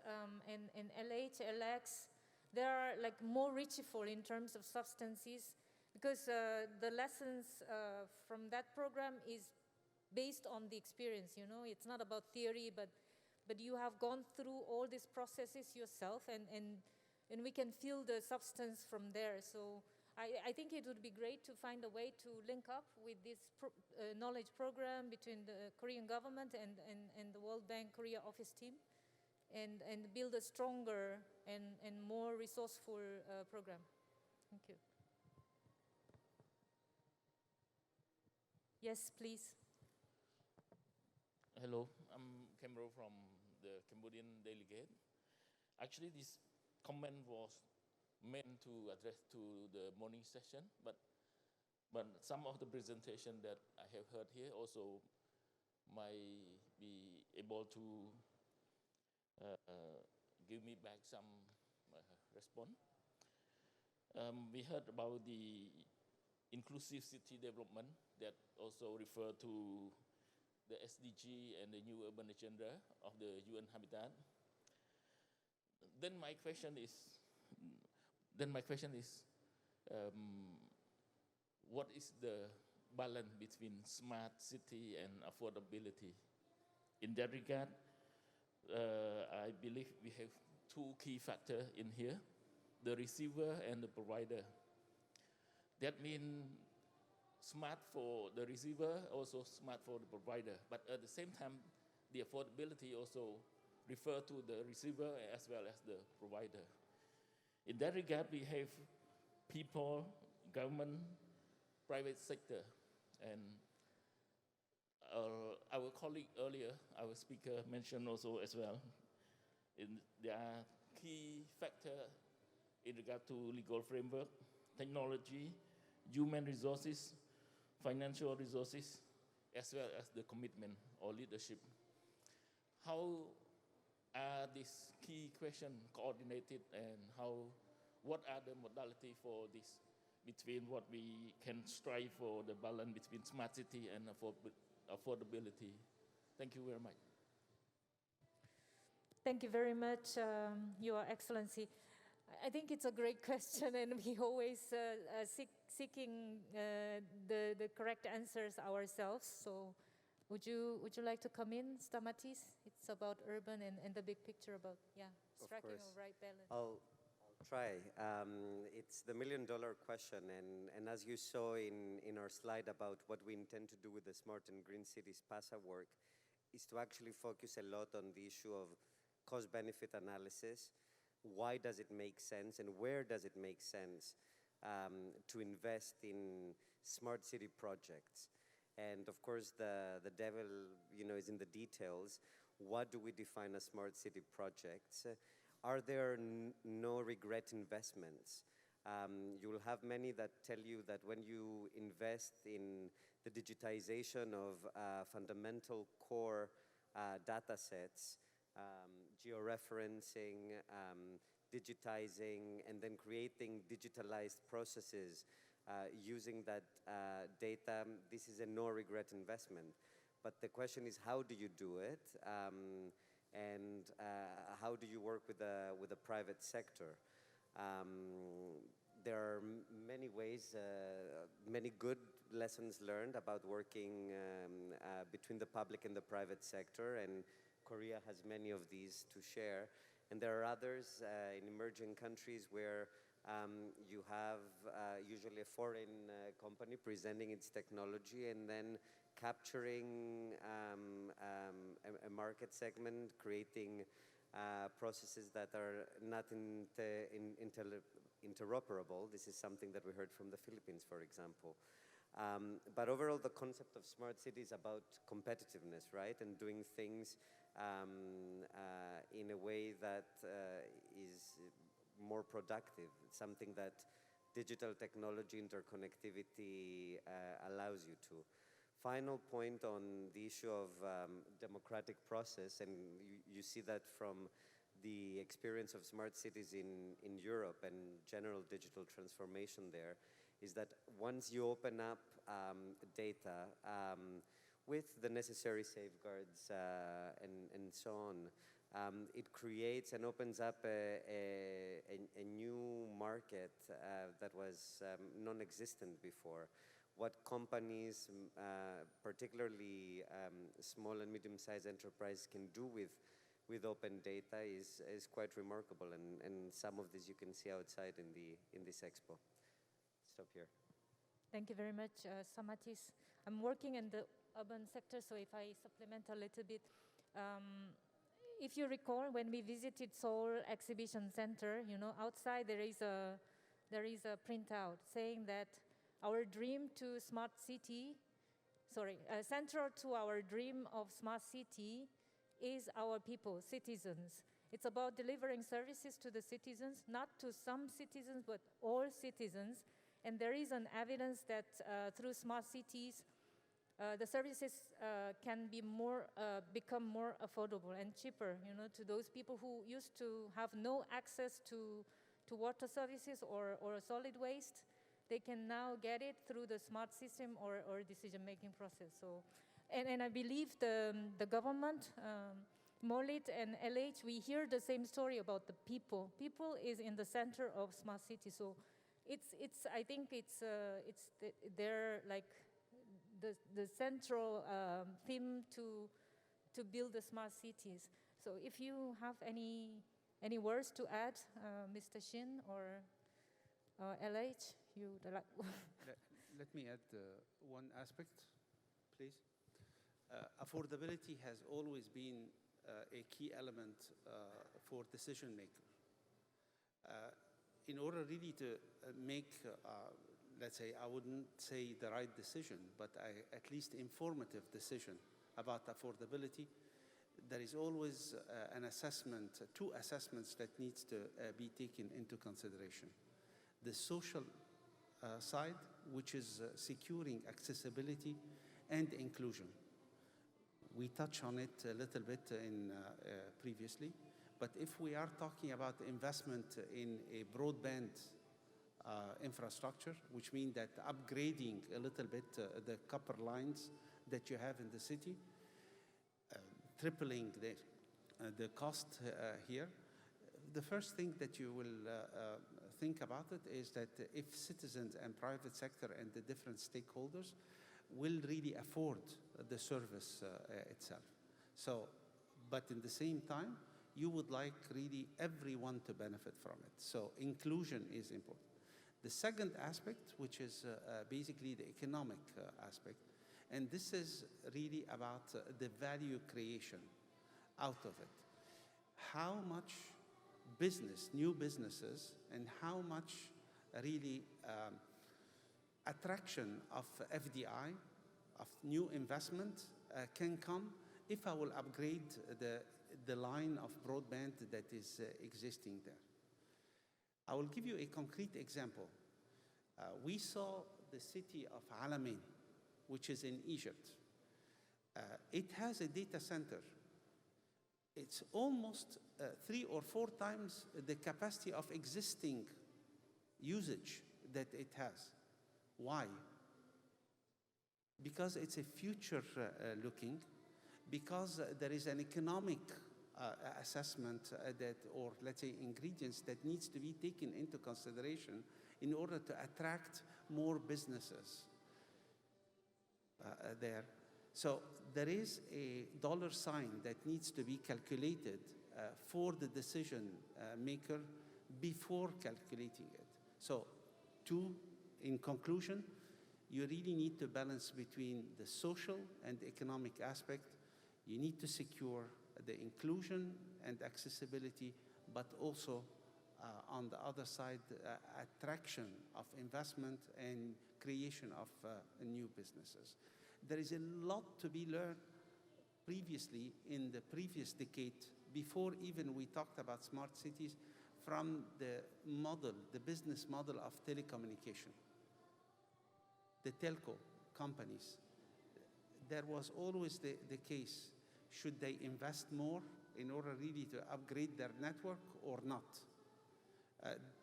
and LH, LX, they are like more reachable in terms of substances, because the lessons from that program is based on the experience, you know. It's not about theory, but you have gone through all these processes yourself, and we can feel the substance from there. So I think it would be great to find a way to link up with this knowledge program between the Korean government and the World Bank Korea office team, and build a stronger and more resourceful program. Thank you. Yes, please. Hello, I'm Kemro from the Cambodian delegate. Actually, this comment was meant to address to the morning session, but some of the presentation that I have heard here also might be able to give me back some response. We heard about the inclusive city development that also refer to the SDG and the new urban agenda of the UN Habitat. Then my question is, what is the balance between smart city and affordability? In that regard, I believe we have two key factors in here, the receiver and the provider. That means smart for the receiver, also smart for the provider. But at the same time, the affordability also refer to the receiver as well as the provider. In that regard, we have people, government, private sector, and our colleague earlier, our speaker mentioned also as well, there are key factors in regard to legal framework, technology, human resources, financial resources, as well as the commitment or leadership. How are these key questions coordinated, and what are the modalities for this between what we can strive for the balance between smart city and affordability? Thank you very much. Thank you very much, Your Excellency. I think it's a great question, and we always seeking the correct answers ourselves. So, would you like to come in, Stamatis? It's about urban and the big picture about striking a right balance. I'll try. It's the million-dollar question, and as you saw in our slide about what we intend to do with the Smart and Green Cities PASA work, is to actually focus a lot on the issue of cost-benefit analysis. Why does it make sense, and where does it make sense to invest in smart city projects? And of course, the devil, is in the details. What do we define as smart city projects? Are there no regret investments? You will have many that tell you that when you invest in the digitization of fundamental core data sets, georeferencing, digitizing, and then creating digitalized processes using that data, this is a no-regret investment. But the question is, how do you do it? And how do you work with the private sector? There are many ways, many good lessons learned about working between the public and the private sector, and Korea has many of these to share. And there are others in emerging countries where you have usually a foreign company presenting its technology and then capturing a market segment, creating processes that are not interoperable. This is something that we heard from the Philippines, for example. But overall, the concept of smart city is about competitiveness, right? And doing things in a way that is more productive, something that digital technology interconnectivity allows you to. Final point on the issue of democratic process, and you see that from the experience of smart cities in Europe and general digital transformation there, is that once you open up data with the necessary safeguards and so on, it creates and opens up a new market that was non-existent before. What companies, particularly small and medium-sized enterprise, can do with open data is quite remarkable, and some of this you can see outside in this expo. Stop here. Thank you very much, Samatis. I'm working in the urban sector, so if I supplement a little bit, if you recall, when we visited Seoul Exhibition Center, outside there is a printout saying that our dream to smart city, central to our dream of smart city is our people, citizens. It's about delivering services to the citizens, not to some citizens, but all citizens. And there is an evidence that through smart cities, the services can be become more affordable and cheaper, to those people who used to have no access to water services or solid waste. they can now get it through the smart system or decision-making process. So, and I believe the government, MOLIT and LH, we hear the same story about the people. People is in the center of smart city. So I think they're like the central theme to build the smart cities. So if you have any words to add, Mr. Shin or LH, you would like. Let me add one aspect, please. Affordability has always been a key element for decision maker. In order really to make, let's say, I wouldn't say the right decision, but at least informative decision about affordability, there is always an assessment, two assessments that needs to be taken into consideration. The social side, which is securing accessibility and inclusion. We touched on it a little bit previously, but if we are talking about investment in a broadband infrastructure, which means that upgrading a little bit the copper lines that you have in the city, tripling the cost here, the first thing that you will think about it is that if citizens and private sector and the different stakeholders will really afford the service itself. So, but in the same time, you would like really everyone to benefit from it. So inclusion is important. The second aspect, which is basically the economic aspect, and this is really about the value creation out of it. How much business, new businesses, and how much really attraction of FDI, of new investment can come if I will upgrade the line of broadband that is existing there. I will give you a concrete example. We saw the city of Alamein, which is in Egypt. It has a data center. It's almost 3 or 4 times the capacity of existing usage that it has. Why? Because it's a future looking, because there is an economic assessment that, or let's say ingredients that needs to be taken into consideration in order to attract more businesses there. So there is a dollar sign that needs to be calculated for the decision maker before calculating it. So in conclusion, you really need to balance between the social and economic aspect. You need to secure the inclusion and accessibility, but also on the other side, attraction of investment and creation of new businesses. There is a lot to be learned previously in the previous decade, before even we talked about smart cities, from the model, the business model of telecommunication. The telco companies, there was always the case, should they invest more in order really to upgrade their network or not?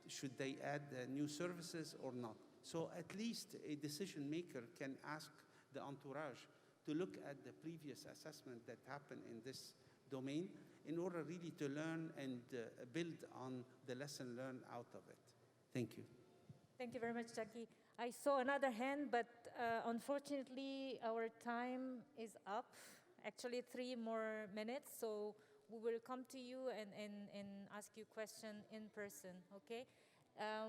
Should they add new services or not? So at least a decision maker can ask the entourage to look at the previous assessment that happened in this domain in order really to learn and build on the lesson learned out of it. Thank you. Thank you very much, Jackie. I saw another hand, but unfortunately our time is up. Actually 3 more minutes, so we will come to you and ask you questions in person, okay?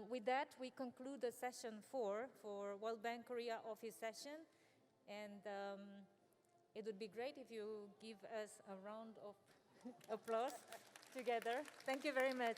With that, we conclude the session 4 for World Bank Korea office session. And it would be great if you give us a round of applause together. Thank you very much.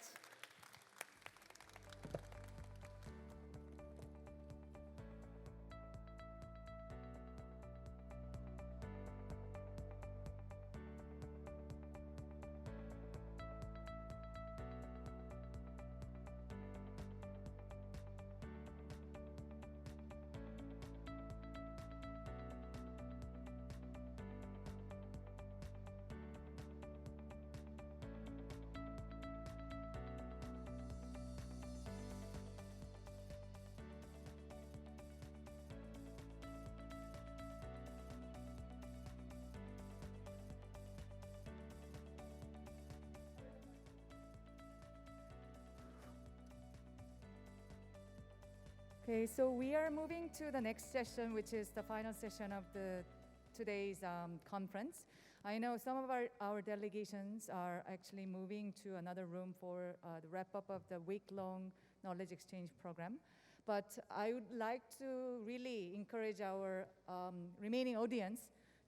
Okay, so we are moving to the next session, which is the final session of today's conference. I know some of our delegations are actually moving to another room for the wrap-up of the week-long knowledge exchange program. But I would like to really encourage our remaining audience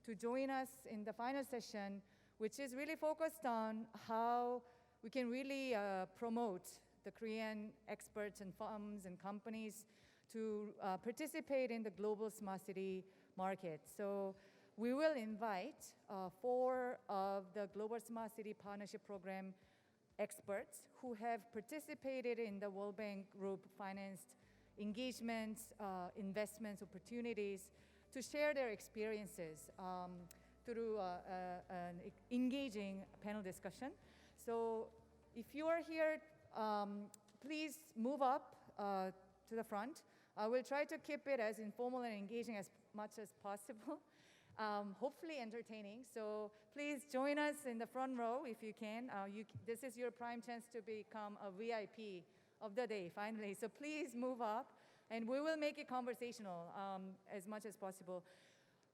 to join us in the final session, which is really focused on how we can really promote the Korean experts and firms and companies to participate in the global smart city market. So we will invite 4 of the Global Smart City Partnership Program experts who have participated in the World Bank Group financed engagements, investments, opportunities to share their experiences through an engaging panel discussion. So if you are here, please move up to the front. I will try to keep it as informal and engaging as much as possible, hopefully entertaining. So please join us in the front row if you can. This is your prime chance to become a VIP of the day, finally. So please move up, and we will make it conversational as much as possible.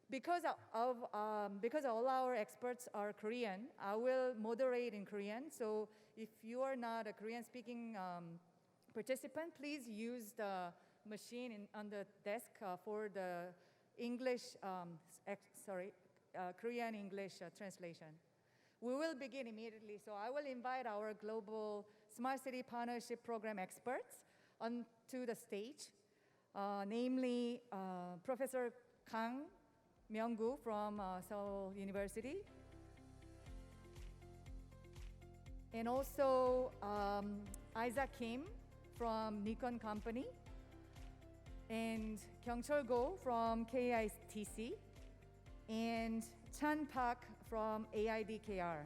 Because all our experts are Korean, I will moderate in Korean. So if you are not a Korean-speaking participant, please use the machine on the desk for the Korean-English translation. We will begin immediately. So I will invite our Global Smart City Partnership Program experts onto the stage, namely Professor Kang Myung-gu from Seoul University, and also Isaac Kim from Nikon Company, and Kyung-chul Go from KITC, and Chan Park from AIDKR.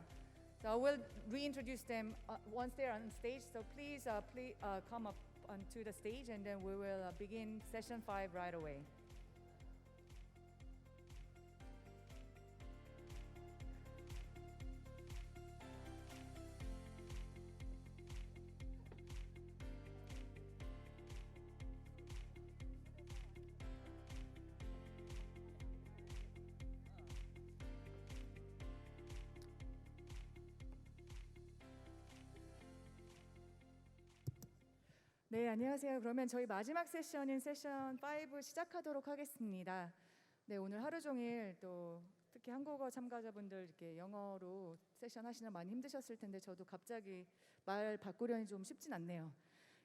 So I will reintroduce them once they're on stage. So please come up onto the stage, and then we will begin session 5 right away. 네, 안녕하세요. 그러면 저희 마지막 세션인 세션 5 시작하도록 하겠습니다. 네, 오늘 하루 종일 또 특히 한국어 참가자분들 이렇게 영어로 세션 하시느라 많이 힘드셨을 텐데 저도 갑자기 말 바꾸려니 좀 쉽진 않네요.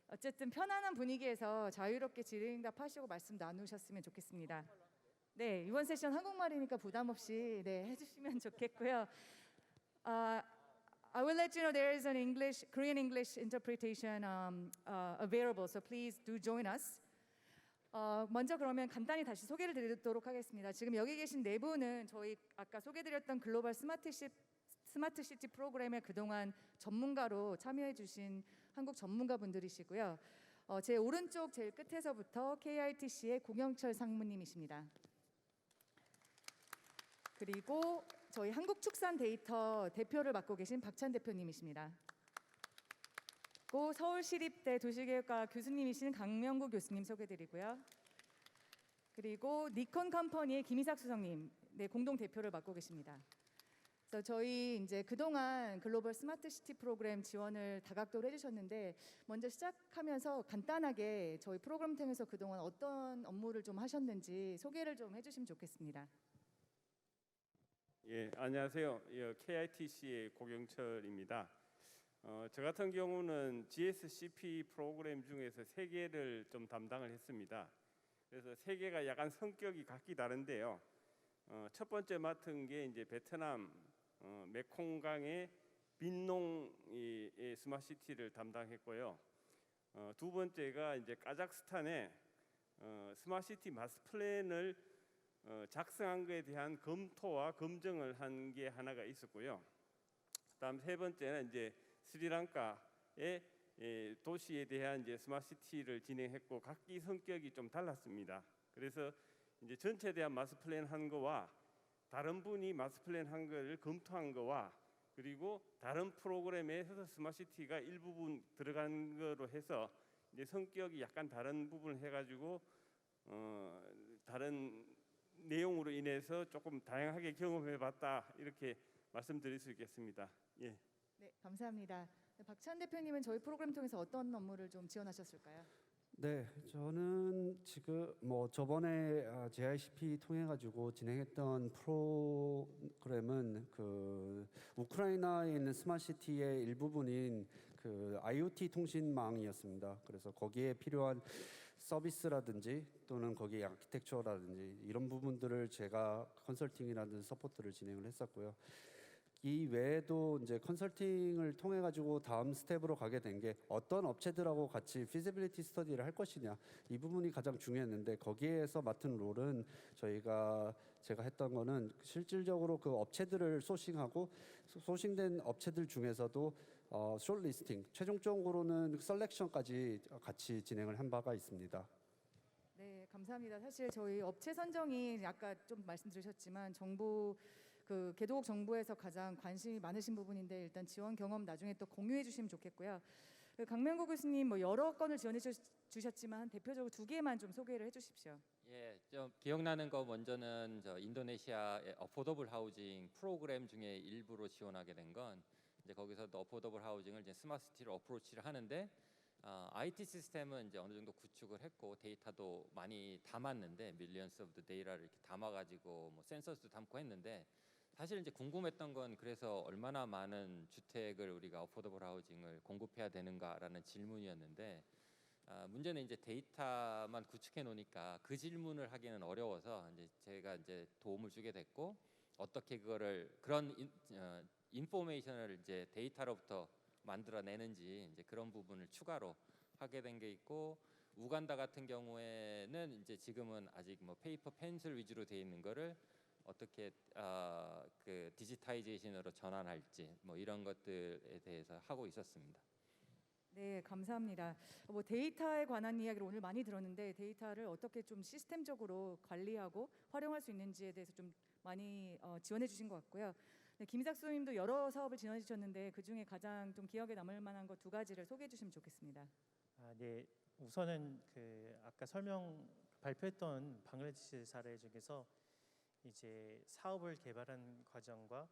어쨌든 편안한 분위기에서 자유롭게 질의응답 하시고 말씀 나누셨으면 좋겠습니다. 네, 이번 세션 한국말이니까 부담 없이 해주시면 좋겠고요. I will let you know there is an Korean English interpretation available, so please do join us. 먼저 그러면 간단히 다시 소개를 드리도록 하겠습니다. 지금 여기 계신 4분은 저희 아까 소개드렸던 글로벌 스마트시티 프로그램에 그동안 전문가로 참여해 주신 한국 전문가분들이시고요. 제 오른쪽 제일 끝에서부터 KITC의 공영철 상무님이십니다. 그리고 저희 한국축산데이터 대표를 맡고 계신 박찬 대표님이십니다. 또 서울시립대 도시계획과 교수님이신 강명구 교수님 소개드리고요. 그리고 니콘 컴퍼니의 김희삭 수석님, 공동 대표를 맡고 계십니다. 그래서 저희 이제 그동안 글로벌 스마트시티 프로그램 지원을 다각도로 해주셨는데 먼저 시작하면서 간단하게 저희 프로그램 통해서 그동안 어떤 업무를 좀 하셨는지 소개를 좀 해주시면 좋겠습니다. 예, 안녕하세요. KITC의 고경철입니다. 저 같은 경우는 GSCP 프로그램 중에서 3개를 좀 담당을 했습니다. 그래서 3개가 약간 성격이 각기 다른데요. 첫 번째 맡은 게 이제 베트남 메콩강의 빈농의 스마트시티를 담당했고요. 두 번째가 이제 카자흐스탄의 스마트시티 마스터 플랜을 작성한 것에 대한 검토와 검증을 한 게 하나가 있었고요. 그다음 세 번째는 이제 스리랑카의 도시에 대한 이제 스마트시티를 진행했고 각기 성격이 좀 달랐습니다. 그래서 이제 전체에 대한 마스터 플랜 한 거와 다른 분이 마스터 플랜 한 거를 검토한 거와 그리고 다른 프로그램에서 스마트시티가 일부분 들어간 거로 해서 이제 성격이 약간 다른 부분을 해가지고 다른 내용으로 인해서 조금 다양하게 경험해봤다 이렇게 말씀드릴 수 있겠습니다. 예. 네, 감사합니다. 네, 박찬 대표님은 저희 프로그램 통해서 어떤 업무를 좀 지원하셨을까요? 네, 저는 지금 뭐 저번에 JICP 통해 가지고 진행했던 프로그램은 그 우크라이나에 있는 스마트시티의 일부분인 그 IoT 통신망이었습니다. 그래서 거기에 필요한 서비스라든지 또는 거기에 아키텍처라든지 이런 부분들을 제가 컨설팅이라든지 서포트를 진행을 했었고요. 이 외에도 이제 컨설팅을 통해 가지고 다음 스텝으로 가게 된 게 어떤 업체들하고 같이 피지빌리티 스터디를 할 것이냐, 이 부분이 가장 중요했는데, 거기에서 맡은 롤은 제가 했던 거는 실질적으로 그 업체들을 소싱하고 소싱된 업체들 중에서도 숏리스팅, 최종적으로는 셀렉션까지 같이 진행을 한 바가 있습니다. 네, 감사합니다. 사실 저희 업체 선정이 아까 좀 말씀드리셨지만 그 개도국 정부에서 가장 관심이 많으신 부분인데, 일단 지원 경험 나중에 또 공유해 주시면 좋겠고요. 그 강명구 교수님 뭐 여러 건을 지원해 주셨지만 대표적으로 2개만 좀 소개를 해주십시오. 예, 좀 기억나는 거 먼저는 저 인도네시아의 어포더블 하우징 프로그램 중에 일부로 지원하게 된 건, 이제 거기서도 어포더블 하우징을 이제 스마트시티로 어프로치를 하는데, IT 시스템은 이제 어느 정도 구축을 했고 데이터도 많이 담았는데, 밀리언스 오브 데이터를 이렇게 담아가지고 뭐 센서스도 담고 했는데, 사실 이제 궁금했던 건 그래서 얼마나 많은 주택을 우리가 어포더블 하우징을 공급해야 되는가라는 질문이었는데, 문제는 이제 데이터만 구축해 놓으니까 그 질문을 하기는 어려워서 이제 제가 이제 도움을 주게 됐고, 어떻게 그거를 그런 인포메이션을 이제 데이터로부터 만들어내는지 이제 그런 부분을 추가로 하게 된 게 있고, 우간다 같은 경우에는 이제 지금은 아직 뭐 페이퍼 펜슬 위주로 돼 있는 거를 어떻게 그 디지타이제이션으로 전환할지 뭐 이런 것들에 대해서 하고 있었습니다. 네, 감사합니다. 뭐 데이터에 관한 이야기를 오늘 많이 들었는데, 데이터를 어떻게 좀 시스템적으로 관리하고 활용할 수 있는지에 대해서 좀 많이 지원해 주신 것 같고요. 네, 김삭수 님도 여러 사업을 지원해 주셨는데 그 중에 가장 좀 기억에 남을 만한 거 2가지를 소개해 주시면 좋겠습니다. 네, 우선은 그 아까 발표했던 방글라데시 사례 중에서 이제 사업을 개발한 과정과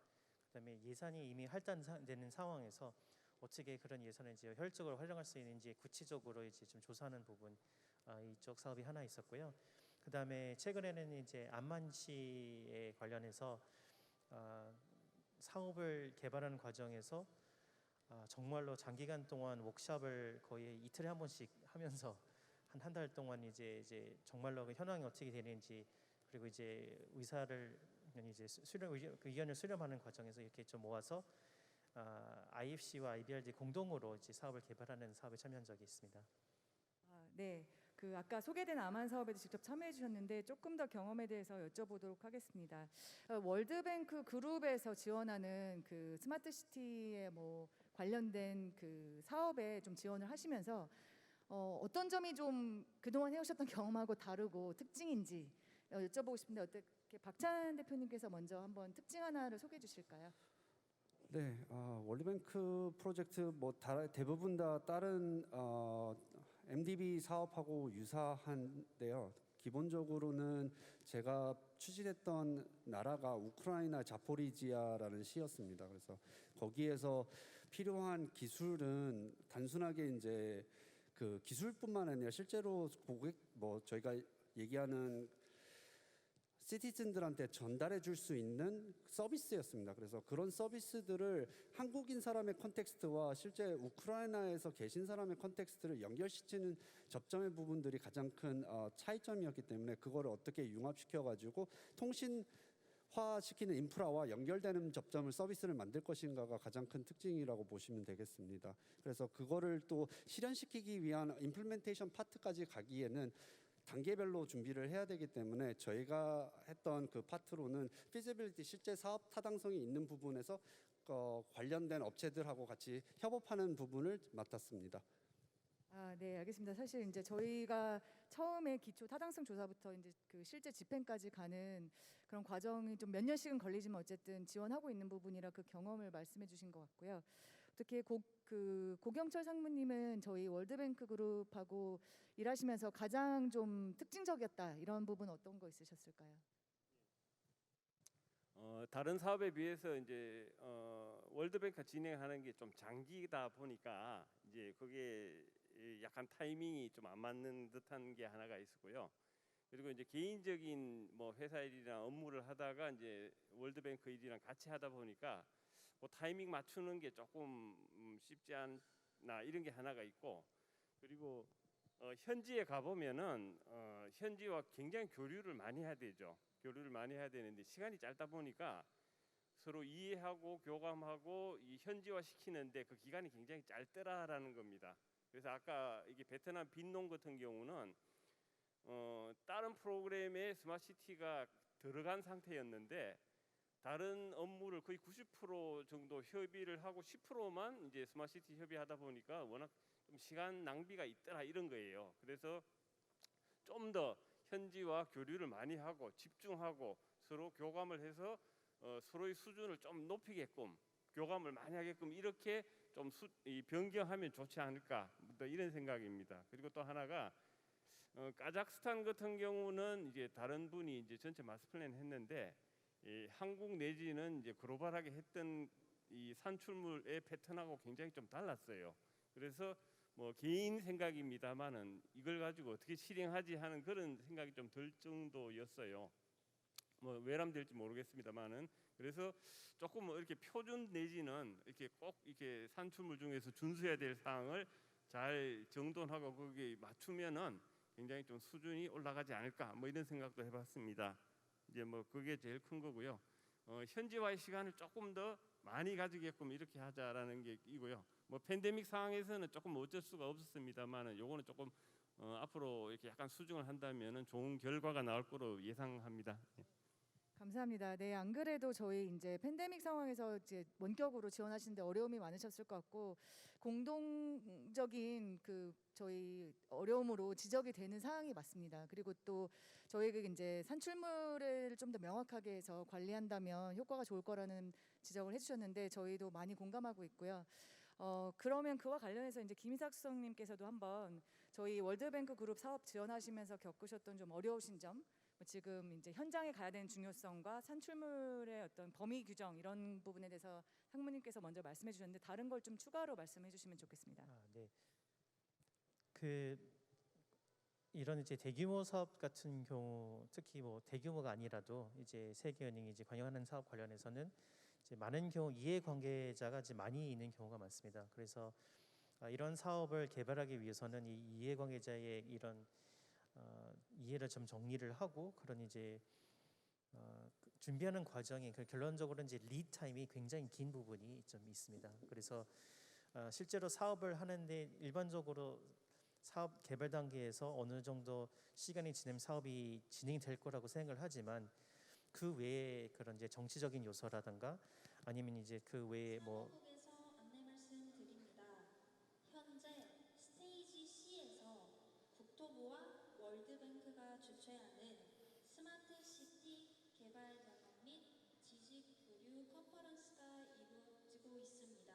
그다음에 예산이 이미 할당되는 상황에서 어떻게 그런 예산을 이제 효율적으로 활용할 수 있는지 구체적으로 이제 좀 조사하는 부분, 이쪽 사업이 하나 있었고요. 그다음에 최근에는 이제 암만시에 관련해서 사업을 개발하는 과정에서 정말로 장기간 동안 워크숍을 거의 이틀에 한 번씩 하면서 한 달 동안 이제 정말로 그 현황이 어떻게 되는지, 그리고 이제 의사를 이제 의견을 수렴하는 과정에서 이렇게 좀 모아서 IFC와 IBRD 공동으로 이제 사업을 개발하는 사업에 참여한 적이 있습니다. 네, 그 아까 소개된 아만 사업에도 직접 참여해 주셨는데 조금 더 경험에 대해서 여쭤보도록 하겠습니다. 월드뱅크 그룹에서 지원하는 그 스마트시티에 뭐 관련된 그 사업에 좀 지원을 하시면서 어떤 점이 좀 그동안 해오셨던 경험하고 다르고 특징인지 여쭤보고 싶은데, 어떻게 박찬 대표님께서 먼저 한번 특징 하나를 소개해 주실까요? 네, 월드뱅크 프로젝트 뭐 대부분 다 다른 MDB 사업하고 유사한데요. 기본적으로는 제가 추진했던 나라가 우크라이나 자포리지아라는 시였습니다. 그래서 거기에서 필요한 기술은 단순하게 이제 그 기술뿐만 아니라 실제로 저희가 얘기하는 시티즌들한테 전달해 줄 수 있는 서비스였습니다. 그래서 그런 서비스들을 한국인 사람의 컨텍스트와 실제 우크라이나에서 계신 사람의 컨텍스트를 연결시키는 접점의 부분들이 가장 큰 차이점이었기 때문에, 그거를 어떻게 융합시켜 가지고 통신화시키는 인프라와 연결되는 접점을 서비스를 만들 것인가가 가장 큰 특징이라고 보시면 되겠습니다. 그래서 그거를 또 실현시키기 위한 임플리멘테이션 파트까지 가기에는 단계별로 준비를 해야 되기 때문에, 저희가 했던 그 파트로는 피지빌리티, 실제 사업 타당성이 있는 부분에서 관련된 업체들하고 같이 협업하는 부분을 맡았습니다. 네, 알겠습니다. 사실 이제 저희가 처음에 기초 타당성 조사부터 이제 그 실제 집행까지 가는 그런 과정이 좀 몇 년씩은 걸리지만 어쨌든 지원하고 있는 부분이라 그 경험을 말씀해 주신 것 같고요. 특히 고경철 상무님은 저희 월드뱅크 그룹하고 일하시면서 가장 좀 특징적이었다 이런 부분 어떤 거 있으셨을까요? 다른 사업에 비해서 이제 월드뱅크가 진행하는 게 좀 장기다 보니까 이제 그게 약간 타이밍이 좀 안 맞는 듯한 게 하나가 있었고요. 그리고 이제 개인적인 뭐 회사 일이나 업무를 하다가 이제 월드뱅크 일이랑 같이 하다 보니까 그 타이밍 맞추는 게 조금 쉽지 않나 이런 게 하나가 있고, 그리고 현지에 가 보면은 현지와 굉장히 교류를 많이 해야 되죠. 교류를 많이 해야 되는데 시간이 짧다 보니까 서로 이해하고 교감하고 이 현지화 시키는데 그 기간이 굉장히 짧더라라는 겁니다. 그래서 아까 이게 베트남 빈농 같은 경우는 다른 프로그램에 스마트시티가 들어간 상태였는데 다른 업무를 거의 90% 정도 협의를 하고 10%만 이제 스마트시티 협의하다 보니까 워낙 좀 시간 낭비가 있더라 이런 거예요. 그래서 좀 더 현지와 교류를 많이 하고 집중하고 서로 교감을 해서 서로의 수준을 좀 높이게끔 교감을 많이 하게끔 이렇게 좀 변경하면 좋지 않을까 이런 생각입니다. 그리고 또 하나가 카자흐스탄 같은 경우는 이제 다른 분이 이제 전체 마스터 플랜 했는데 한국 내지는 이제 글로벌하게 했던 이 산출물의 패턴하고 굉장히 좀 달랐어요. 그래서 뭐 개인 생각입니다만은 이걸 가지고 어떻게 실행하지 하는 그런 생각이 좀 들 정도였어요. 뭐 외람될지 모르겠습니다만은 그래서 조금 이렇게 표준 내지는 이렇게 꼭 이렇게 산출물 중에서 준수해야 될 사항을 잘 정돈하고 거기에 맞추면은 굉장히 좀 수준이 올라가지 않을까 뭐 이런 생각도 해봤습니다. 이제 뭐 그게 제일 큰 거고요. 현지화의 시간을 조금 더 많이 가지게끔 이렇게 하자라는 게 이고요. 뭐 팬데믹 상황에서는 조금 어쩔 수가 없었습니다만은 요거는 조금 앞으로 이렇게 약간 수정을 한다면은 좋은 결과가 나올 거로 예상합니다. 감사합니다. 네, 안 그래도 저희 이제 팬데믹 상황에서 이제 원격으로 지원하시는데 어려움이 많으셨을 것 같고 공동적인 저희 어려움으로 지적이 되는 사항이 맞습니다. 그리고 또 저희가 이제 산출물을 좀 더 명확하게 해서 관리한다면 효과가 좋을 거라는 지적을 해주셨는데 저희도 많이 공감하고 있고요. 그러면 그와 관련해서 이제 김희삭 수석님께서도 한번 저희 월드뱅크 그룹 사업 지원하시면서 겪으셨던 좀 어려우신 점, 지금 이제 현장에 가야 되는 중요성과 산출물의 어떤 범위 규정 이런 부분에 대해서 상무님께서 먼저 말씀해 주셨는데 다른 걸 좀 추가로 말씀해 주시면 좋겠습니다. 네. 이런 이제 대규모 사업 같은 경우, 특히 뭐 대규모가 아니라도 이제 세계은행이 이제 관여하는 사업 관련해서는 이제 많은 경우 이해관계자가 이제 많이 있는 경우가 많습니다. 그래서 이런 사업을 개발하기 위해서는 이 이해관계자의 이런 이해를 좀 정리를 하고 그런 이제 준비하는 과정이 결론적으로 이제 리드 타임이 굉장히 긴 부분이 좀 있습니다. 그래서 실제로 사업을 하는데 일반적으로 사업 개발 단계에서 어느 정도 시간이 지나면 사업이 진행이 될 거라고 생각을 하지만 그 외에 그런 이제 정치적인 요소라든가 아니면 이제 그 외에 뭐 안내 말씀드립니다. 현재 스테이지 C에서 국토부와 월드뱅크가 주최하는 스마트시티 개발 경험 및 지식 교류 컨퍼런스가 이루어지고 있습니다.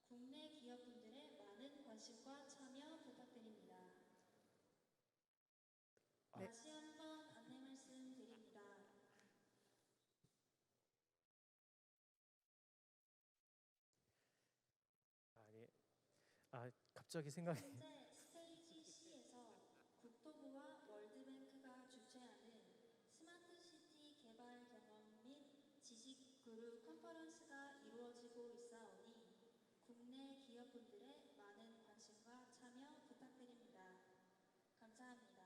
국내 기업분들의 많은 관심과 참여 부탁드립니다. 다시 한번 안내 말씀드립니다. 갑자기 생각이 현재 스테이지 C에서 국토부와 월드뱅크가 주최하는 스마트시티 개발 경험 및 지식 교류 컨퍼런스가 이루어지고 있사오니 국내 기업분들의 많은 관심과 참여 부탁드립니다. 감사합니다.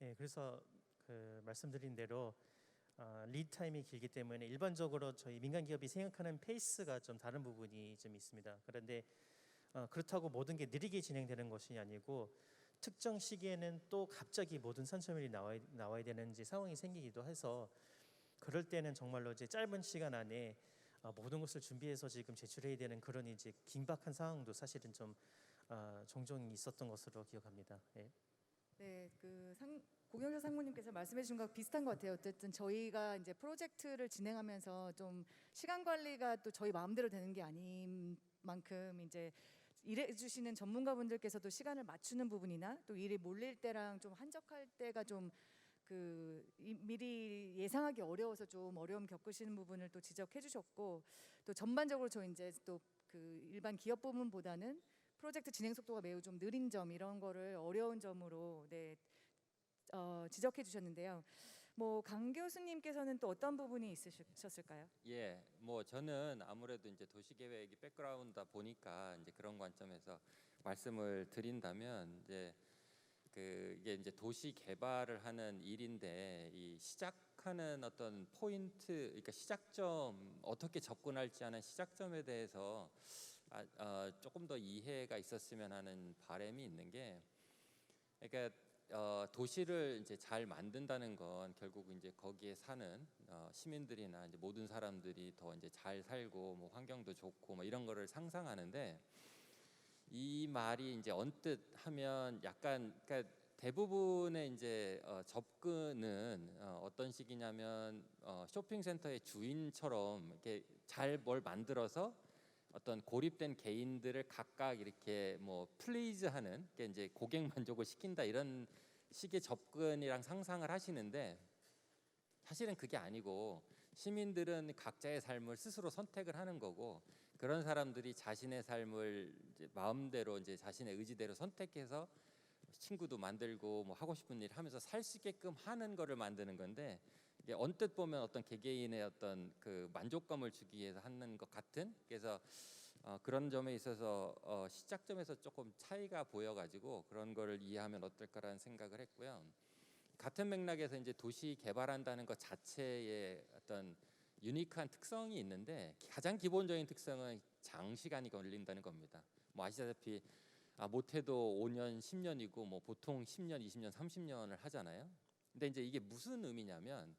네, 그래서 말씀드린 대로 리드 타임이 길기 때문에 일반적으로 저희 민간 기업이 생각하는 페이스가 좀 다른 부분이 좀 있습니다. 그런데 그렇다고 모든 게 느리게 진행되는 것이 아니고 특정 시기에는 또 갑자기 모든 산출물이 나와야 되는 이제 상황이 생기기도 해서 그럴 때는 정말로 이제 짧은 시간 안에 모든 것을 준비해서 지금 제출해야 되는 그런 이제 긴박한 상황도 사실은 좀 종종 있었던 것으로 기억합니다. 네. 네, 공영자 상무님께서 말씀해 주신 것 비슷한 것 같아요. 어쨌든 저희가 이제 프로젝트를 진행하면서 좀 시간 관리가 또 저희 마음대로 되는 게 아닌 만큼 이제 일해 주시는 전문가분들께서도 시간을 맞추는 부분이나 또 일이 몰릴 때랑 좀 한적할 때가 좀 미리 예상하기 어려워서 좀 어려움 겪으시는 부분을 또 지적해 주셨고, 또 전반적으로 저 이제 또 그 일반 기업 부문보다는 프로젝트 진행 속도가 매우 좀 느린 점, 이런 거를 어려운 점으로 지적해 주셨는데요. 뭐 강 교수님께서는 또 어떤 부분이 있으셨을까요? 예, 뭐 저는 아무래도 이제 도시계획이 백그라운드다 보니까 이제 그런 관점에서 말씀을 드린다면, 이게 이제 도시 개발을 하는 일인데, 이 시작하는 어떤 포인트, 그러니까 시작점, 어떻게 접근할지 하는 시작점에 대해서 조금 더 이해가 있었으면 하는 바람이 있는 게, 그러니까 도시를 이제 잘 만든다는 건 결국 이제 거기에 사는 시민들이나 이제 모든 사람들이 더 이제 잘 살고 뭐 환경도 좋고 뭐 이런 거를 상상하는데, 이 말이 이제 언뜻 하면 약간, 그러니까 대부분의 이제 접근은 어떤 식이냐면 쇼핑센터의 주인처럼 이렇게 잘 뭘 만들어서 어떤 고립된 개인들을 각각 이렇게 뭐 플리즈하는 게 이제 고객 만족을 시킨다, 이런 식의 접근이랑 상상을 하시는데, 사실은 그게 아니고 시민들은 각자의 삶을 스스로 선택을 하는 거고, 그런 사람들이 자신의 삶을 이제 마음대로 이제 자신의 의지대로 선택해서 친구도 만들고 뭐 하고 싶은 일 하면서 살 수 있게끔 하는 거를 만드는 건데, 이게 언뜻 보면 어떤 개개인의 어떤 그 만족감을 주기 위해서 하는 것 같은, 그래서 그런 점에 있어서 시작점에서 조금 차이가 보여가지고 그런 거를 이해하면 어떨까라는 생각을 했고요. 같은 맥락에서 이제 도시 개발한다는 것 자체의 어떤 유니크한 특성이 있는데, 가장 기본적인 특성은 장시간이 걸린다는 겁니다. 뭐 아시다시피 못해도 5년, 10년이고 뭐 보통 10년, 20년, 30년을 하잖아요. 근데 이제 이게 무슨 의미냐면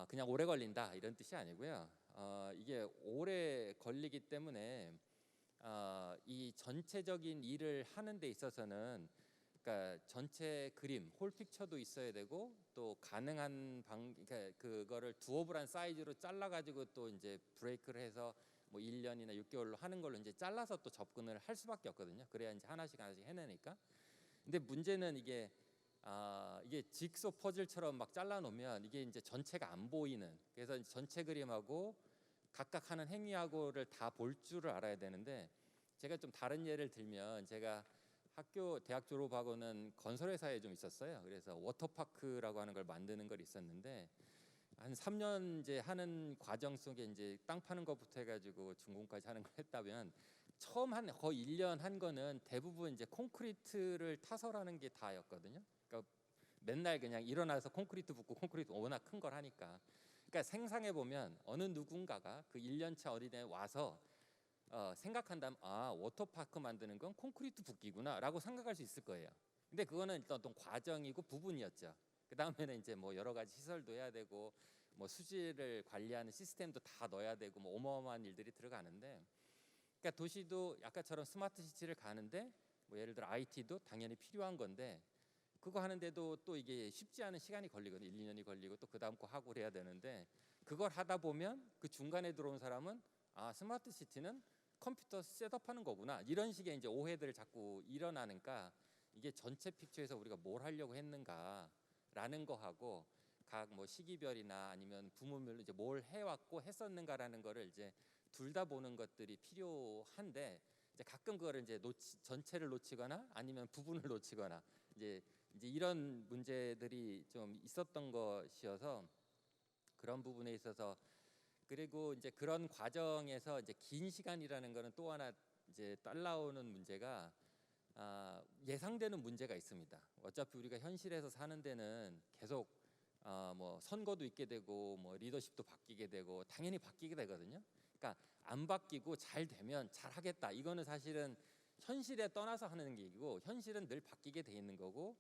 그냥 오래 걸린다 이런 뜻이 아니고요. 이게 오래 걸리기 때문에 이 전체적인 일을 하는 데 있어서는, 그러니까 전체 그림, 홀 픽처도 있어야 되고, 또 가능한 그러니까 그거를 두어블한 사이즈로 잘라 가지고 또 이제 브레이크를 해서 뭐 1년이나 6개월로 하는 걸로 이제 잘라서 또 접근을 할 수밖에 없거든요. 그래야 이제 하나씩 해내니까. 근데 문제는 이게 직소 퍼즐처럼 막 잘라 놓으면 이게 이제 전체가 안 보이는, 그래서 전체 그림하고 각각 하는 행위하고를 다 볼 줄을 알아야 되는데, 제가 좀 다른 예를 들면, 제가 대학 졸업하고는 건설회사에 좀 있었어요. 그래서 워터파크라고 하는 걸 만드는 걸 있었는데, 한 3년 이제 하는 과정 속에 이제 땅 파는 것부터 해가지고 준공까지 하는 걸 했다면, 처음 거의 1년 한 거는 대부분 이제 콘크리트를 타설하는 게 다였거든요. 그러니까 맨날 그냥 일어나서 콘크리트 붓고, 콘크리트 워낙 큰 걸 하니까. 그러니까 생각해 보면 어느 누군가가 그 1년차 어린애 와서 생각한다면, 워터파크 만드는 건 콘크리트 붓기구나라고 생각할 수 있을 거예요. 근데 그거는 일단 어떤 과정이고 부분이었죠. 그 다음에는 이제 뭐 여러 가지 시설도 해야 되고, 뭐 수질을 관리하는 시스템도 다 넣어야 되고, 뭐 어마어마한 일들이 들어가는데, 그러니까 도시도 아까처럼 스마트시티를 가는데, 뭐 예를 들어 IT도 당연히 필요한 건데, 그거 하는데도 또 이게 쉽지 않은 시간이 걸리거든요. 1, 2년이 걸리고 또 그 다음 거 하고 해야 되는데, 그걸 하다 보면 그 중간에 들어온 사람은 스마트시티는 컴퓨터 셋업하는 거구나, 이런 식의 이제 오해들을 자꾸 일어나니까, 이게 전체 픽처에서 우리가 뭘 하려고 했는가라는 거하고, 각 뭐 시기별이나 아니면 부문별로 이제 뭘 해왔고 했었는가라는 거를 이제 둘 다 보는 것들이 필요한데, 이제 가끔 그거를 이제 전체를 놓치거나 아니면 부분을 놓치거나 이제 이런 문제들이 좀 있었던 것이어서, 그런 부분에 있어서, 그리고 이제 그런 과정에서 이제 긴 시간이라는 거는 또 하나 이제 따라오는 문제가, 예상되는 문제가 있습니다. 어차피 우리가 현실에서 사는 데는 계속 뭐 선거도 있게 되고, 뭐 리더십도 바뀌게 되고, 당연히 바뀌게 되거든요. 그러니까 안 바뀌고 잘 되면 잘 하겠다, 이거는 사실은 현실에 떠나서 하는 얘기고, 현실은 늘 바뀌게 돼 있는 거고,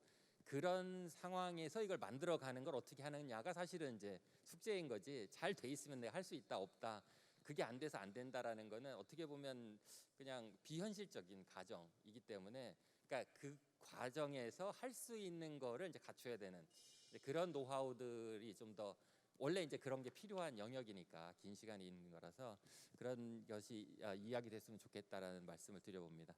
그런 상황에서 이걸 만들어가는 걸 어떻게 하느냐가 사실은 이제 숙제인 거지, 잘 돼 있으면 내가 할 수 있다 없다, 그게 안 돼서 안 된다라는 거는 어떻게 보면 그냥 비현실적인 가정이기 때문에, 그러니까 그 과정에서 할 수 있는 거를 이제 갖춰야 되는 이제 그런 노하우들이 좀 더 원래 이제 그런 게 필요한 영역이니까 긴 시간이 있는 거라서 그런 것이 이야기됐으면 좋겠다라는 말씀을 드려봅니다.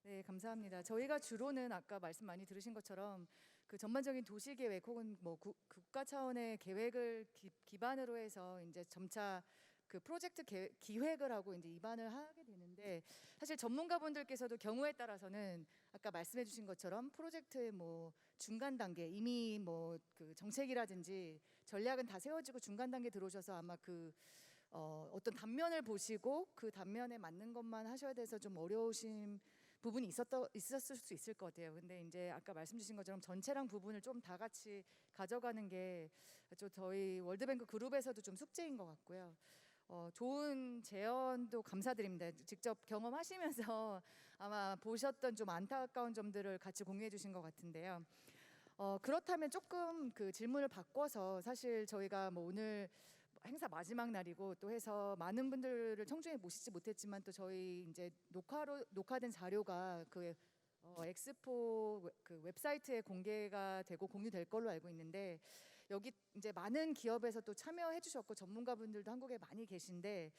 네, 감사합니다. 저희가 주로는 아까 말씀 많이 들으신 것처럼 그 전반적인 도시 계획 혹은 뭐 국가 차원의 계획을 기반으로 해서 이제 점차 그 프로젝트 기획을 하고 이제 입안을 하게 되는데 사실 전문가분들께서도 경우에 따라서는 아까 말씀해주신 것처럼 프로젝트의 뭐 중간 단계 이미 뭐 그 정책이라든지 전략은 다 세워지고 중간 단계 들어오셔서 아마 그 어떤 단면을 보시고 그 단면에 맞는 것만 하셔야 돼서 좀 어려우신 부분이 있었을 수 있을 것 같아요. 근데 이제 아까 말씀 주신 것처럼 전체랑 부분을 좀 다 같이 가져가는 게 좀 저희 월드뱅크 그룹에서도 좀 숙제인 것 같고요. 좋은 제언도 감사드립니다. 직접 경험하시면서 아마 보셨던 좀 안타까운 점들을 같이 공유해 주신 것 같은데요. 그렇다면 조금 그 질문을 바꿔서 사실 저희가 뭐 오늘 행사 마지막 날이고 또 해서 많은 분들을 청중에 모시지 못했지만 또 저희 이제 녹화된 자료가 그 엑스포 그 웹사이트에 공개가 되고 공유될 걸로 알고 있는데 여기 이제 많은 기업에서 또 참여해 주셨고 전문가분들도 한국에 많이 계신데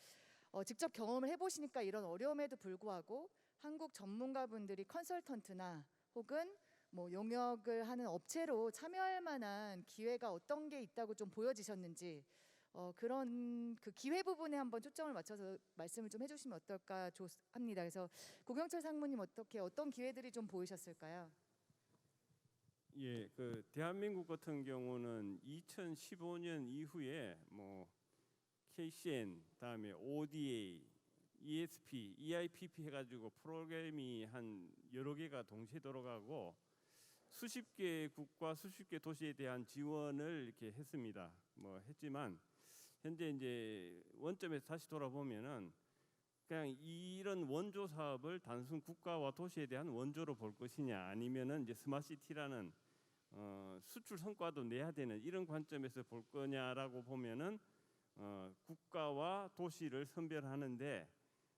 직접 경험을 해보시니까 이런 어려움에도 불구하고 한국 전문가분들이 컨설턴트나 혹은 뭐 용역을 하는 업체로 참여할 만한 기회가 어떤 게 있다고 좀 보여지셨는지 그런 그 기회 부분에 한번 초점을 맞춰서 말씀을 좀 해주시면 어떨까 합니다. 그래서 고경철 상무님 어떤 기회들이 좀 보이셨을까요? 예, 그 대한민국 같은 경우는 2015년 이후에 뭐 KCN, 다음에 ODA, ESP, EIPP 해가지고 프로그램이 한 여러 개가 동시에 돌아가고 수십 개 국가, 수십 개 도시에 대한 지원을 이렇게 했습니다. 뭐 했지만 현재 이제 원점에서 다시 돌아보면은 그냥 이런 원조 사업을 단순 국가와 도시에 대한 원조로 볼 것이냐 아니면은 이제 스마트시티라는 수출 성과도 내야 되는 이런 관점에서 볼 거냐라고 보면은 국가와 도시를 선별하는데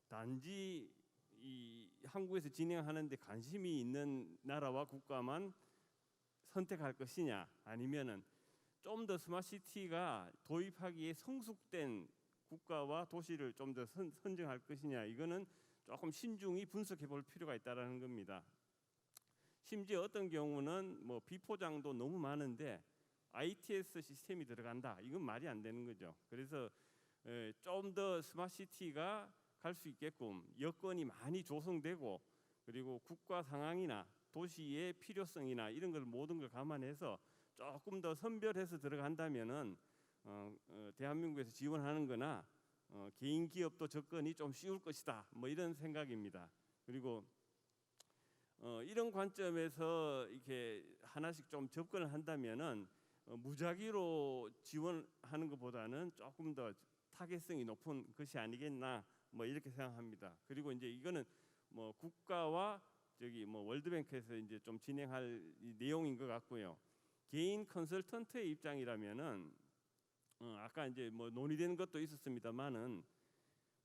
단지 이 한국에서 진행하는데 관심이 있는 나라와 국가만 선택할 것이냐 아니면은 좀 더 스마트시티가 도입하기에 성숙된 국가와 도시를 좀 더 선정할 것이냐 이거는 조금 신중히 분석해 볼 필요가 있다라는 겁니다. 심지어 어떤 경우는 뭐 비포장도 너무 많은데 ITS 시스템이 들어간다. 이건 말이 안 되는 거죠. 그래서 좀 더 스마트시티가 갈 수 있게끔 여건이 많이 조성되고 그리고 국가 상황이나 도시의 필요성이나 이런 걸 모든 걸 감안해서 조금 더 선별해서 들어간다면은 대한민국에서 지원하는 거나 개인 기업도 접근이 좀 쉬울 것이다. 뭐 이런 생각입니다. 그리고 이런 관점에서 이렇게 하나씩 좀 접근을 한다면은 무작위로 지원하는 것보다는 조금 더 타겟성이 높은 것이 아니겠나 뭐 이렇게 생각합니다. 그리고 이제 이거는 뭐 국가와 저기 뭐 월드뱅크에서 이제 좀 진행할 내용인 것 같고요. 개인 컨설턴트의 입장이라면은 아까 이제 뭐 논의되는 것도 있었습니다만은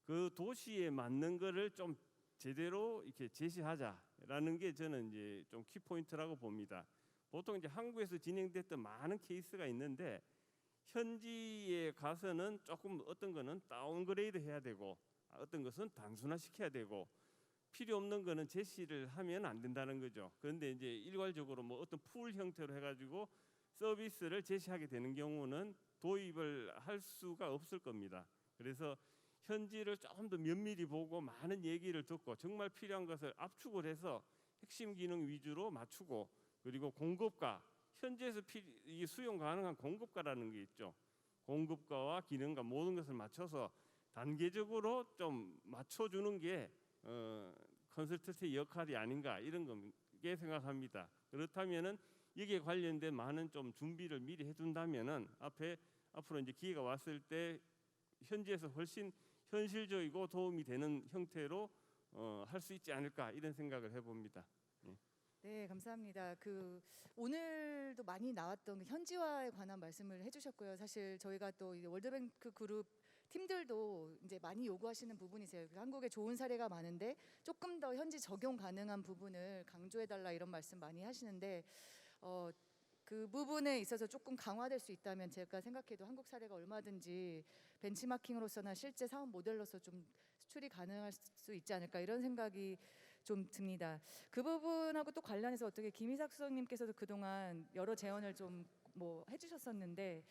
그 도시에 맞는 거를 좀 제대로 이렇게 제시하자라는 게 저는 이제 좀 키포인트라고 봅니다. 보통 이제 한국에서 진행됐던 많은 케이스가 있는데 현지에 가서는 조금 어떤 거는 다운그레이드 해야 되고 어떤 것은 단순화시켜야 되고 필요 없는 거는 제시를 하면 안 된다는 거죠. 그런데 이제 일괄적으로 뭐 어떤 풀 형태로 해가지고 서비스를 제시하게 되는 경우는 도입을 할 수가 없을 겁니다. 그래서 현지를 조금 더 면밀히 보고 많은 얘기를 듣고 정말 필요한 것을 압축을 해서 핵심 기능 위주로 맞추고 그리고 공급과 현지에서 수용 가능한 공급가라는 게 있죠. 공급가와 기능과 모든 것을 맞춰서 단계적으로 좀 맞춰주는 게 컨설턴트의 역할이 아닌가 이런 게 생각합니다. 그렇다면은 여기에 관련된 많은 좀 준비를 미리 해둔다면은 앞으로 이제 기회가 왔을 때 현지에서 훨씬 현실적이고 도움이 되는 형태로 할 수 있지 않을까 이런 생각을 해봅니다. 네, 감사합니다. 그 오늘도 많이 나왔던 그 현지화에 관한 말씀을 해주셨고요. 사실 저희가 또 이제 월드뱅크 그룹 팀들도 이제 많이 요구하시는 부분이세요. 한국에 좋은 사례가 많은데 조금 더 현지 적용 가능한 부분을 강조해달라 이런 말씀 많이 하시는데 그 부분에 있어서 조금 강화될 수 있다면 제가 생각해도 한국 사례가 얼마든지 벤치마킹으로서나 실제 사업 모델로서 좀 수출이 가능할 수 있지 않을까 이런 생각이 좀 듭니다. 그 부분하고 또 관련해서 어떻게 김희삭 수석님께서도 그동안 여러 제언을 좀 뭐 해주셨었는데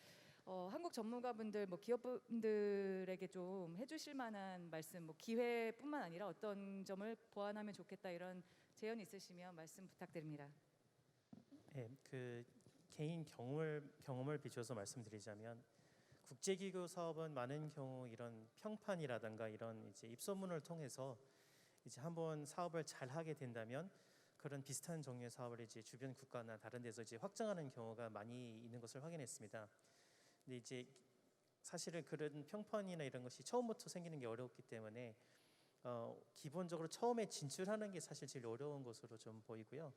한국 전문가분들, 뭐 기업분들에게 좀 해주실 만한 말씀, 뭐 기회뿐만 아니라 어떤 점을 보완하면 좋겠다 이런 제언 있으시면 말씀 부탁드립니다. 네, 그 개인 경험을 비춰서 말씀드리자면 국제기구 사업은 많은 경우 이런 평판이라든가 이런 이제 입소문을 통해서 이제 한번 사업을 잘 하게 된다면 그런 비슷한 종류의 사업을 이제 주변 국가나 다른 데서 이제 확장하는 경우가 많이 있는 것을 확인했습니다. 근데 이제 사실은 그런 평판이나 이런 것이 처음부터 생기는 게 어렵기 때문에 기본적으로 처음에 진출하는 게 사실 제일 어려운 것으로 좀 보이고요.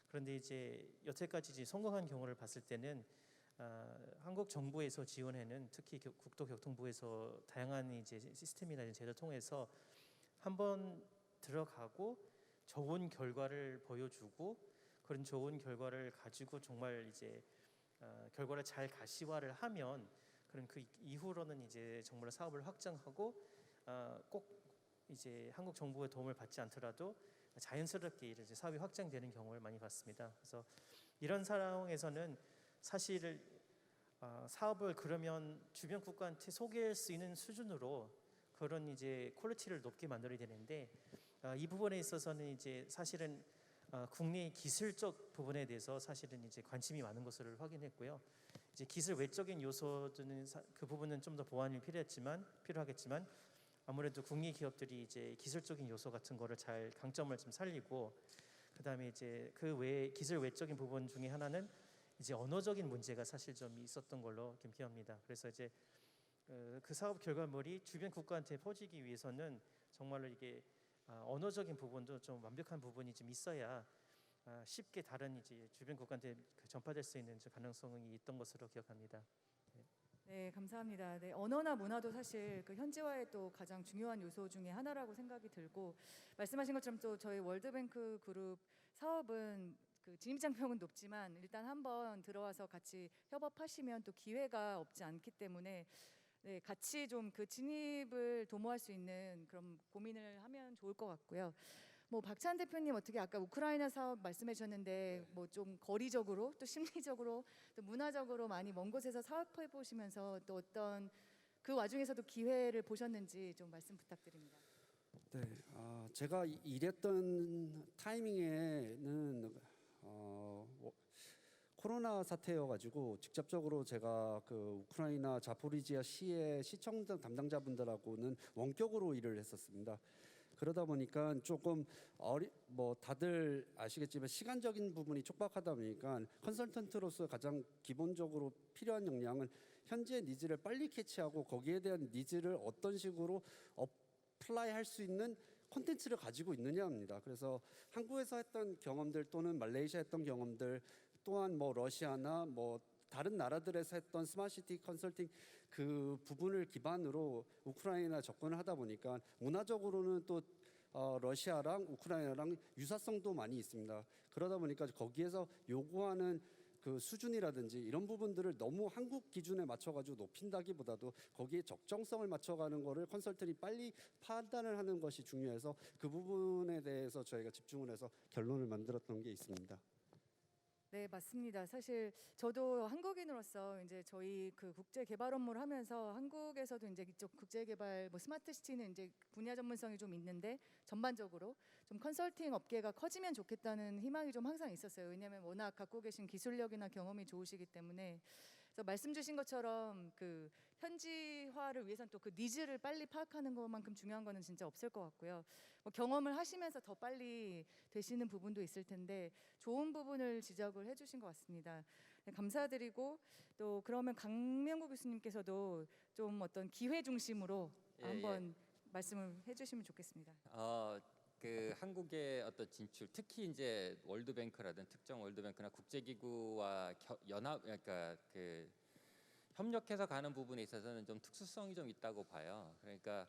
그런데 이제 여태까지 이제 성공한 경우를 봤을 때는 한국 정부에서 지원하는 특히 국토교통부에서 다양한 이제 시스템이나 제도를 통해서 한번 들어가고 좋은 결과를 보여주고 그런 좋은 결과를 가지고 정말 이제 결과를 잘 가시화를 하면 그럼 그 이후로는 이제 정말 사업을 확장하고 꼭 이제 한국 정부의 도움을 받지 않더라도 자연스럽게 이제 사업이 확장되는 경우를 많이 봤습니다. 그래서 이런 상황에서는 사실 사업을 그러면 주변 국가한테 소개할 수 있는 수준으로 그런 이제 퀄리티를 높게 만들어야 되는데 이 부분에 있어서는 이제 사실은 국내의 기술적 부분에 대해서 사실은 이제 관심이 많은 것을 확인했고요. 이제 기술 외적인 요소들은 그 부분은 좀 더 보완이 필요하겠지만 아무래도 국내 기업들이 이제 기술적인 요소 같은 거를 잘 강점을 좀 살리고 그다음에 이제 그 외에 기술 외적인 부분 중에 하나는 이제 언어적인 문제가 사실 좀 있었던 걸로 기억합니다. 그래서 이제 그 사업 결과물이 주변 국가한테 퍼지기 위해서는 정말로 이게 언어적인 부분도 좀 완벽한 부분이 좀 있어야 쉽게 다른 이제 주변 국가한테 전파될 수 있는 가능성이 있던 것으로 기억합니다. 네, 감사합니다. 네, 언어나 문화도 사실 그 현지화의 또 가장 중요한 요소 중에 하나라고 생각이 들고 말씀하신 것처럼 또 저희 월드뱅크 그룹 사업은 그 진입장벽은 높지만 일단 한번 들어와서 같이 협업하시면 또 기회가 없지 않기 때문에 네, 같이 좀 그 진입을 도모할 수 있는 그런 고민을 하면 좋을 것 같고요. 뭐 박찬 대표님 어떻게 아까 우크라이나 사업 말씀해 주셨는데 뭐 좀 거리적으로 또 심리적으로 또 문화적으로 많이 먼 곳에서 사업해 보시면서 또 어떤 그 와중에서도 기회를 보셨는지 좀 말씀 부탁드립니다. 네, 제가 일했던 타이밍에는 코로나 사태여가지고 직접적으로 제가 그 우크라이나 자포리지아 시의 시청 담당자분들하고는 원격으로 일을 했었습니다. 그러다 보니까 조금 뭐 다들 아시겠지만 시간적인 부분이 촉박하다 보니까 컨설턴트로서 가장 기본적으로 필요한 역량은 현재 니즈를 빨리 캐치하고 거기에 대한 니즈를 어떤 식으로 어플라이할 수 있는 콘텐츠를 가지고 있느냐입니다. 그래서 한국에서 했던 경험들 또는 말레이시아 했던 경험들 또한 뭐 러시아나 뭐 다른 나라들에서 했던 스마트시티 컨설팅 그 부분을 기반으로 우크라이나 접근을 하다 보니까 문화적으로는 또 러시아랑 우크라이나랑 유사성도 많이 있습니다. 그러다 보니까 거기에서 요구하는 그 수준이라든지 이런 부분들을 너무 한국 기준에 맞춰가지고 높인다기보다도 거기에 적정성을 맞춰가는 거를 컨설턴이 빨리 판단을 하는 것이 중요해서 그 부분에 대해서 저희가 집중을 해서 결론을 만들었던 게 있습니다. 네, 맞습니다. 사실 저도 한국인으로서 이제 저희 그 국제 개발 업무를 하면서 한국에서도 이제 이쪽 국제 개발 뭐 스마트시티는 이제 분야 전문성이 좀 있는데 전반적으로 좀 컨설팅 업계가 커지면 좋겠다는 희망이 좀 항상 있었어요. 왜냐하면 워낙 갖고 계신 기술력이나 경험이 좋으시기 때문에. 그래서 말씀 주신 것처럼 그 현지화를 위해서는 또 그 니즈를 빨리 파악하는 것만큼 중요한 거는 진짜 없을 것 같고요. 뭐 경험을 하시면서 더 빨리 되시는 부분도 있을 텐데 좋은 부분을 지적을 해주신 것 같습니다. 네, 감사드리고 또 그러면 강명구 교수님께서도 좀 어떤 기회 중심으로 한번 말씀을 해주시면 좋겠습니다. 그 한국의 어떤 진출, 특히 이제 월드뱅크라든 특정 월드뱅크나 국제기구와 연합, 그러니까 그 협력해서 가는 부분에 있어서는 좀 특수성이 좀 있다고 봐요. 그러니까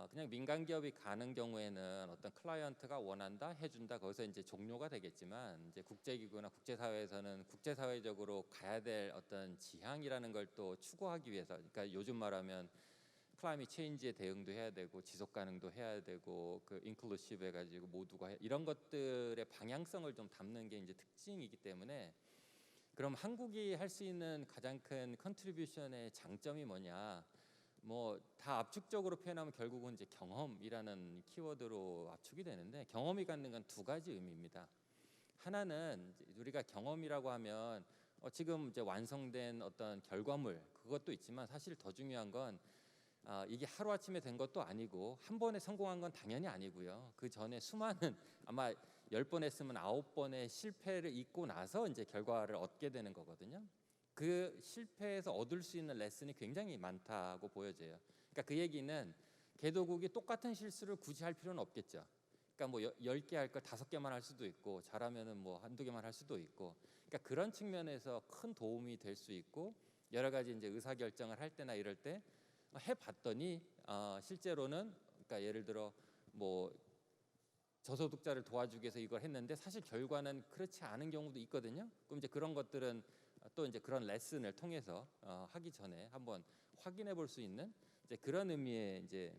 그냥 민간 기업이 가는 경우에는 어떤 클라이언트가 원한다, 해준다, 거기서 이제 종료가 되겠지만, 이제 국제기구나 국제사회에서는 국제사회적으로 가야 될 어떤 지향이라는 걸 또 추구하기 위해서, 그러니까 요즘 말하면 클라이밋 체인지에 대응도 해야 되고 지속 가능도 해야 되고 그 인클루시브 해가지고 모두가 이런 것들의 방향성을 좀 담는 게 이제 특징이기 때문에, 그럼 한국이 할 수 있는 가장 큰 컨트리뷰션의 장점이 뭐냐? 뭐 다 압축적으로 표현하면 결국은 이제 경험이라는 키워드로 압축이 되는데, 경험이 갖는 건 두 가지 의미입니다. 하나는 우리가 경험이라고 하면 지금 이제 완성된 어떤 결과물, 그것도 있지만 사실 더 중요한 건 이게 하루아침에 된 것도 아니고 한 번에 성공한 건 당연히 아니고요. 그 전에 수많은 아마 10번 했으면 9번의 실패를 잊고 나서 이제 결과를 얻게 되는 거거든요. 그 실패에서 얻을 수 있는 레슨이 굉장히 많다고 보여져요. 그러니까 그 얘기는 개도국이 똑같은 실수를 굳이 할 필요는 없겠죠. 그러니까 뭐 10개 할 걸 5개만 할 수도 있고, 잘하면은 뭐 한두 개만 할 수도 있고, 그러니까 그런 측면에서 큰 도움이 될 수 있고, 여러 가지 이제 의사결정을 할 때나 이럴 때 해봤더니 실제로는, 그러니까 예를 들어 뭐 저소득자를 도와주기 위해서 이걸 했는데 사실 결과는 그렇지 않은 경우도 있거든요. 그럼 이제 그런 것들은 또 이제 그런 레슨을 통해서 하기 전에 한번 확인해 볼 수 있는 이제 그런 의미의 이제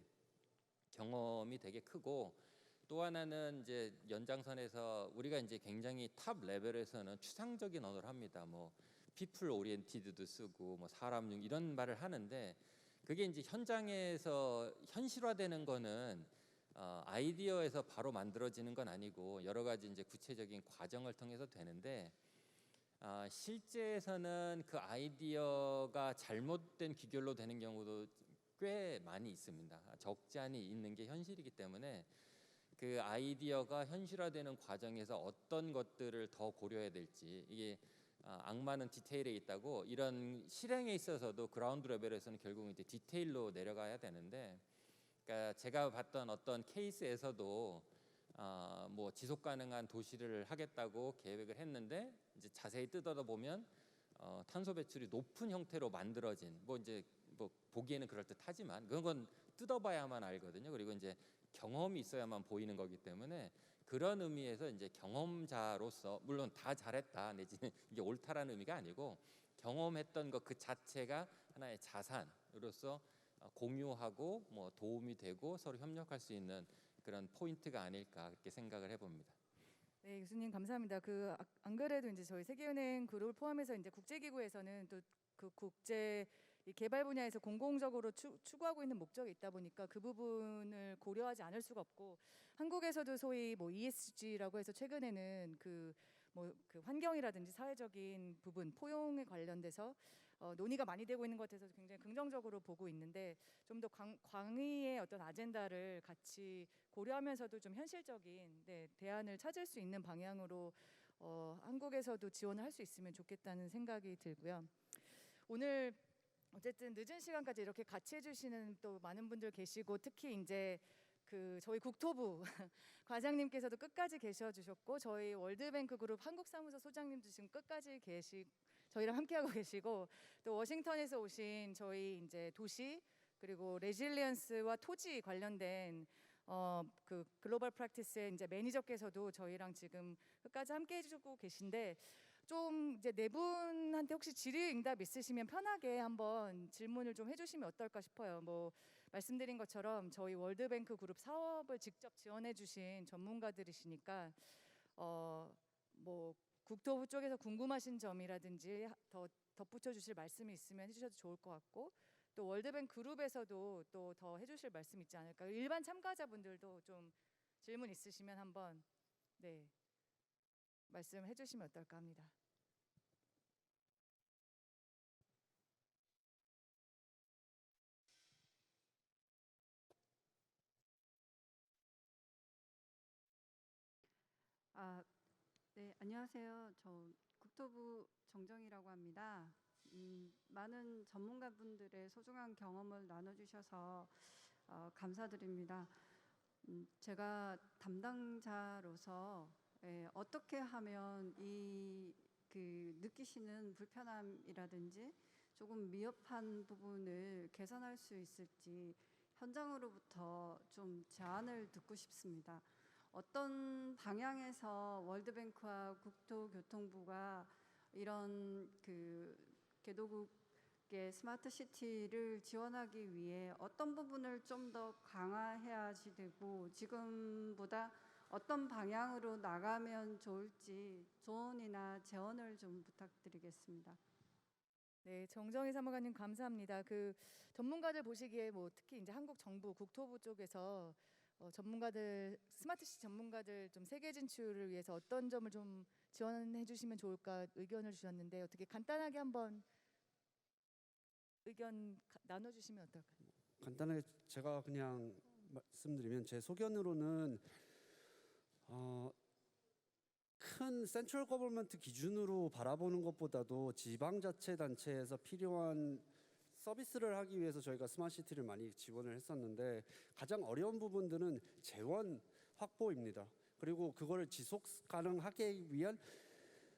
경험이 되게 크고, 또 하나는 이제 연장선에서 우리가 이제 굉장히 탑 레벨에서는 추상적인 언어를 합니다. 뭐 people oriented도 쓰고 뭐 사람용 이런 말을 하는데, 그게 이제 현장에서 현실화되는 거는 아이디어에서 바로 만들어지는 건 아니고 여러 가지 이제 구체적인 과정을 통해서 되는데, 실제에서는 그 아이디어가 잘못된 귀결로 되는 경우도 꽤 많이 있습니다. 적지 않이 있는 게 현실이기 때문에 그 아이디어가 현실화되는 과정에서 어떤 것들을 더 고려해야 될지, 이게 악마는 디테일에 있다고, 이런 실행에 있어서도 그라운드 레벨에서는 결국은 이제 디테일로 내려가야 되는데, 그러니까 제가 봤던 어떤 케이스에서도 뭐 지속 가능한 도시를 하겠다고 계획을 했는데 이제 자세히 뜯어다 보면 탄소 배출이 높은 형태로 만들어진, 뭐 이제 뭐 보기에는 그럴 듯하지만 그런 건 뜯어봐야만 알거든요. 그리고 이제 경험이 있어야만 보이는 거기 때문에, 그런 의미에서 이제 경험자로서 물론 다 잘했다 내지는 이게 옳다라는 의미가 아니고, 경험했던 것 그 자체가 하나의 자산으로서 공유하고 뭐 도움이 되고 서로 협력할 수 있는 그런 포인트가 아닐까 그렇게 생각을 해봅니다. 네, 교수님 감사합니다. 안 그래도 이제 저희 세계은행 그룹을 포함해서 이제 국제기구에서는 또 그 국제 이 개발 분야에서 공공적으로 추구하고 있는 목적이 있다 보니까 그 부분을 고려하지 않을 수가 없고, 한국에서도 소위 뭐 ESG라고 해서 최근에는 그 환경이라든지 사회적인 부분, 포용에 관련돼서 논의가 많이 되고 있는 것 같아서 굉장히 긍정적으로 보고 있는데, 좀 더 광의의 어떤 아젠다를 같이 고려하면서도 좀 현실적인 대안을 찾을 수 있는 방향으로 한국에서도 지원을 할 수 있으면 좋겠다는 생각이 들고요. 오늘 어쨌든 늦은 시간까지 이렇게 같이 해주시는 또 많은 분들 계시고, 특히 이제 저희 국토부 과장님께서도 끝까지 계셔주셨고, 저희 월드뱅크 그룹 한국사무소 소장님도 지금 끝까지 저희랑 함께하고 계시고, 또 워싱턴에서 오신 저희 이제 도시 그리고 레질리언스와 토지 관련된 그 글로벌 프랙티스의 이제 매니저께서도 저희랑 지금 끝까지 함께해 주고 계신데, 좀 이제 네 분한테 혹시 질의응답 있으시면 편하게 한번 질문을 좀 해주시면 어떨까 싶어요. 뭐 말씀드린 것처럼 저희 월드뱅크 그룹 사업을 직접 지원해 주신 전문가들이시니까 뭐 국토부 쪽에서 궁금하신 점이라든지 더 덧붙여 주실 말씀이 있으면 해주셔도 좋을 것 같고, 또 월드뱅크 그룹에서도 또 더 해주실 말씀 있지 않을까. 일반 참가자분들도 좀 질문 있으시면 한번 말씀해 주시면 어떨까 합니다. 네, 안녕하세요. 저 국토부 정정이라고 합니다. 많은 전문가분들의 소중한 경험을 나눠주셔서 감사드립니다. 제가 담당자로서 어떻게 하면 느끼시는 불편함이라든지 조금 미흡한 부분을 개선할 수 있을지 현장으로부터 좀 제안을 듣고 싶습니다. 어떤 방향에서 월드뱅크와 국토교통부가 이런 개도국의 스마트시티를 지원하기 위해 어떤 부분을 좀 더 강화해야지 되고 지금보다 어떤 방향으로 나가면 좋을지 조언이나 제언을 좀 부탁드리겠습니다. 네, 정정희 사무관님 감사합니다. 전문가들 보시기에 특히 이제 한국 정부 국토부 쪽에서 전문가들 스마트시티 전문가들 좀 세계 진출을 위해서 어떤 점을 좀 지원해 주시면 좋을까 의견을 주셨는데 어떻게 간단하게 한번 의견 나눠 주시면 어떨까요? 간단하게 제가 그냥 말씀드리면 제 소견으로는 큰 센트럴 거버먼트 기준으로 바라보는 것보다도 지방자치단체에서 필요한 서비스를 하기 위해서 저희가 스마트시티를 많이 지원을 했었는데 가장 어려운 부분들은 재원 확보입니다. 그리고 그거를 지속 가능하게 위한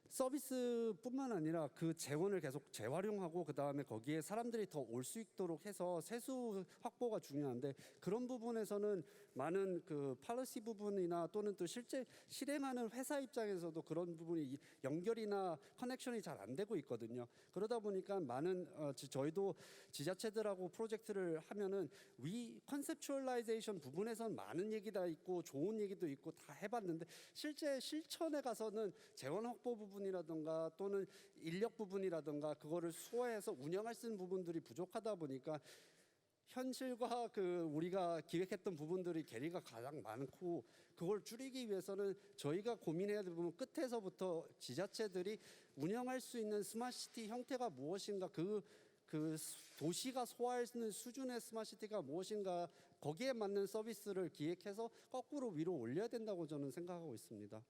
서비스뿐만 아니라 그 재원을 계속 재활용하고 그 다음에 거기에 사람들이 더 올 수 있도록 해서 세수 확보가 중요한데 그런 부분에서는 많은 팔러시 부분이나 또는 또 실제 실행하는 회사 입장에서도 그런 부분이 연결이나 커넥션이 잘 안 되고 있거든요. 그러다 보니까 많은 저희도 지자체들하고 프로젝트를 하면은 컨셉츄얼라이제이션 부분에서는 많은 얘기가 있고 좋은 얘기도 있고 다 해봤는데 실제 실천에 가서는 재원 확보 부분이라든가 또는 인력 부분이라든가 그거를 소화해서 운영할 수 있는 부분들이 부족하다 보니까 현실과 우리가 기획했던 부분들이 괴리가 가장 많고 그걸 줄이기 위해서는 저희가 고민해야 될 부분 끝에서부터 지자체들이 운영할 수 있는 스마트시티 형태가 무엇인가 그 도시가 소화할 수 있는 수준의 스마트시티가 무엇인가 거기에 맞는 서비스를 기획해서 거꾸로 위로 올려야 된다고 저는 생각하고 있습니다.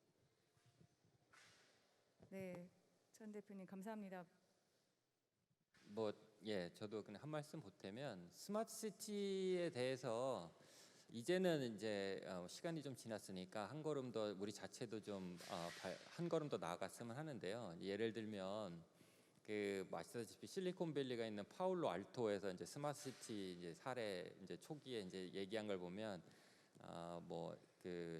네, 전 대표님 감사합니다. 저도 그냥 한 말씀 보태면 스마트시티에 대해서 이제는 이제 시간이 좀 지났으니까 한 걸음 더 우리 자체도 좀 한 걸음 더 나아갔으면 하는데요. 예를 들면 아시다시피 실리콘밸리가 있는 파울로 알토에서 이제 스마트시티 이제 사례 이제 초기에 이제 얘기한 걸 보면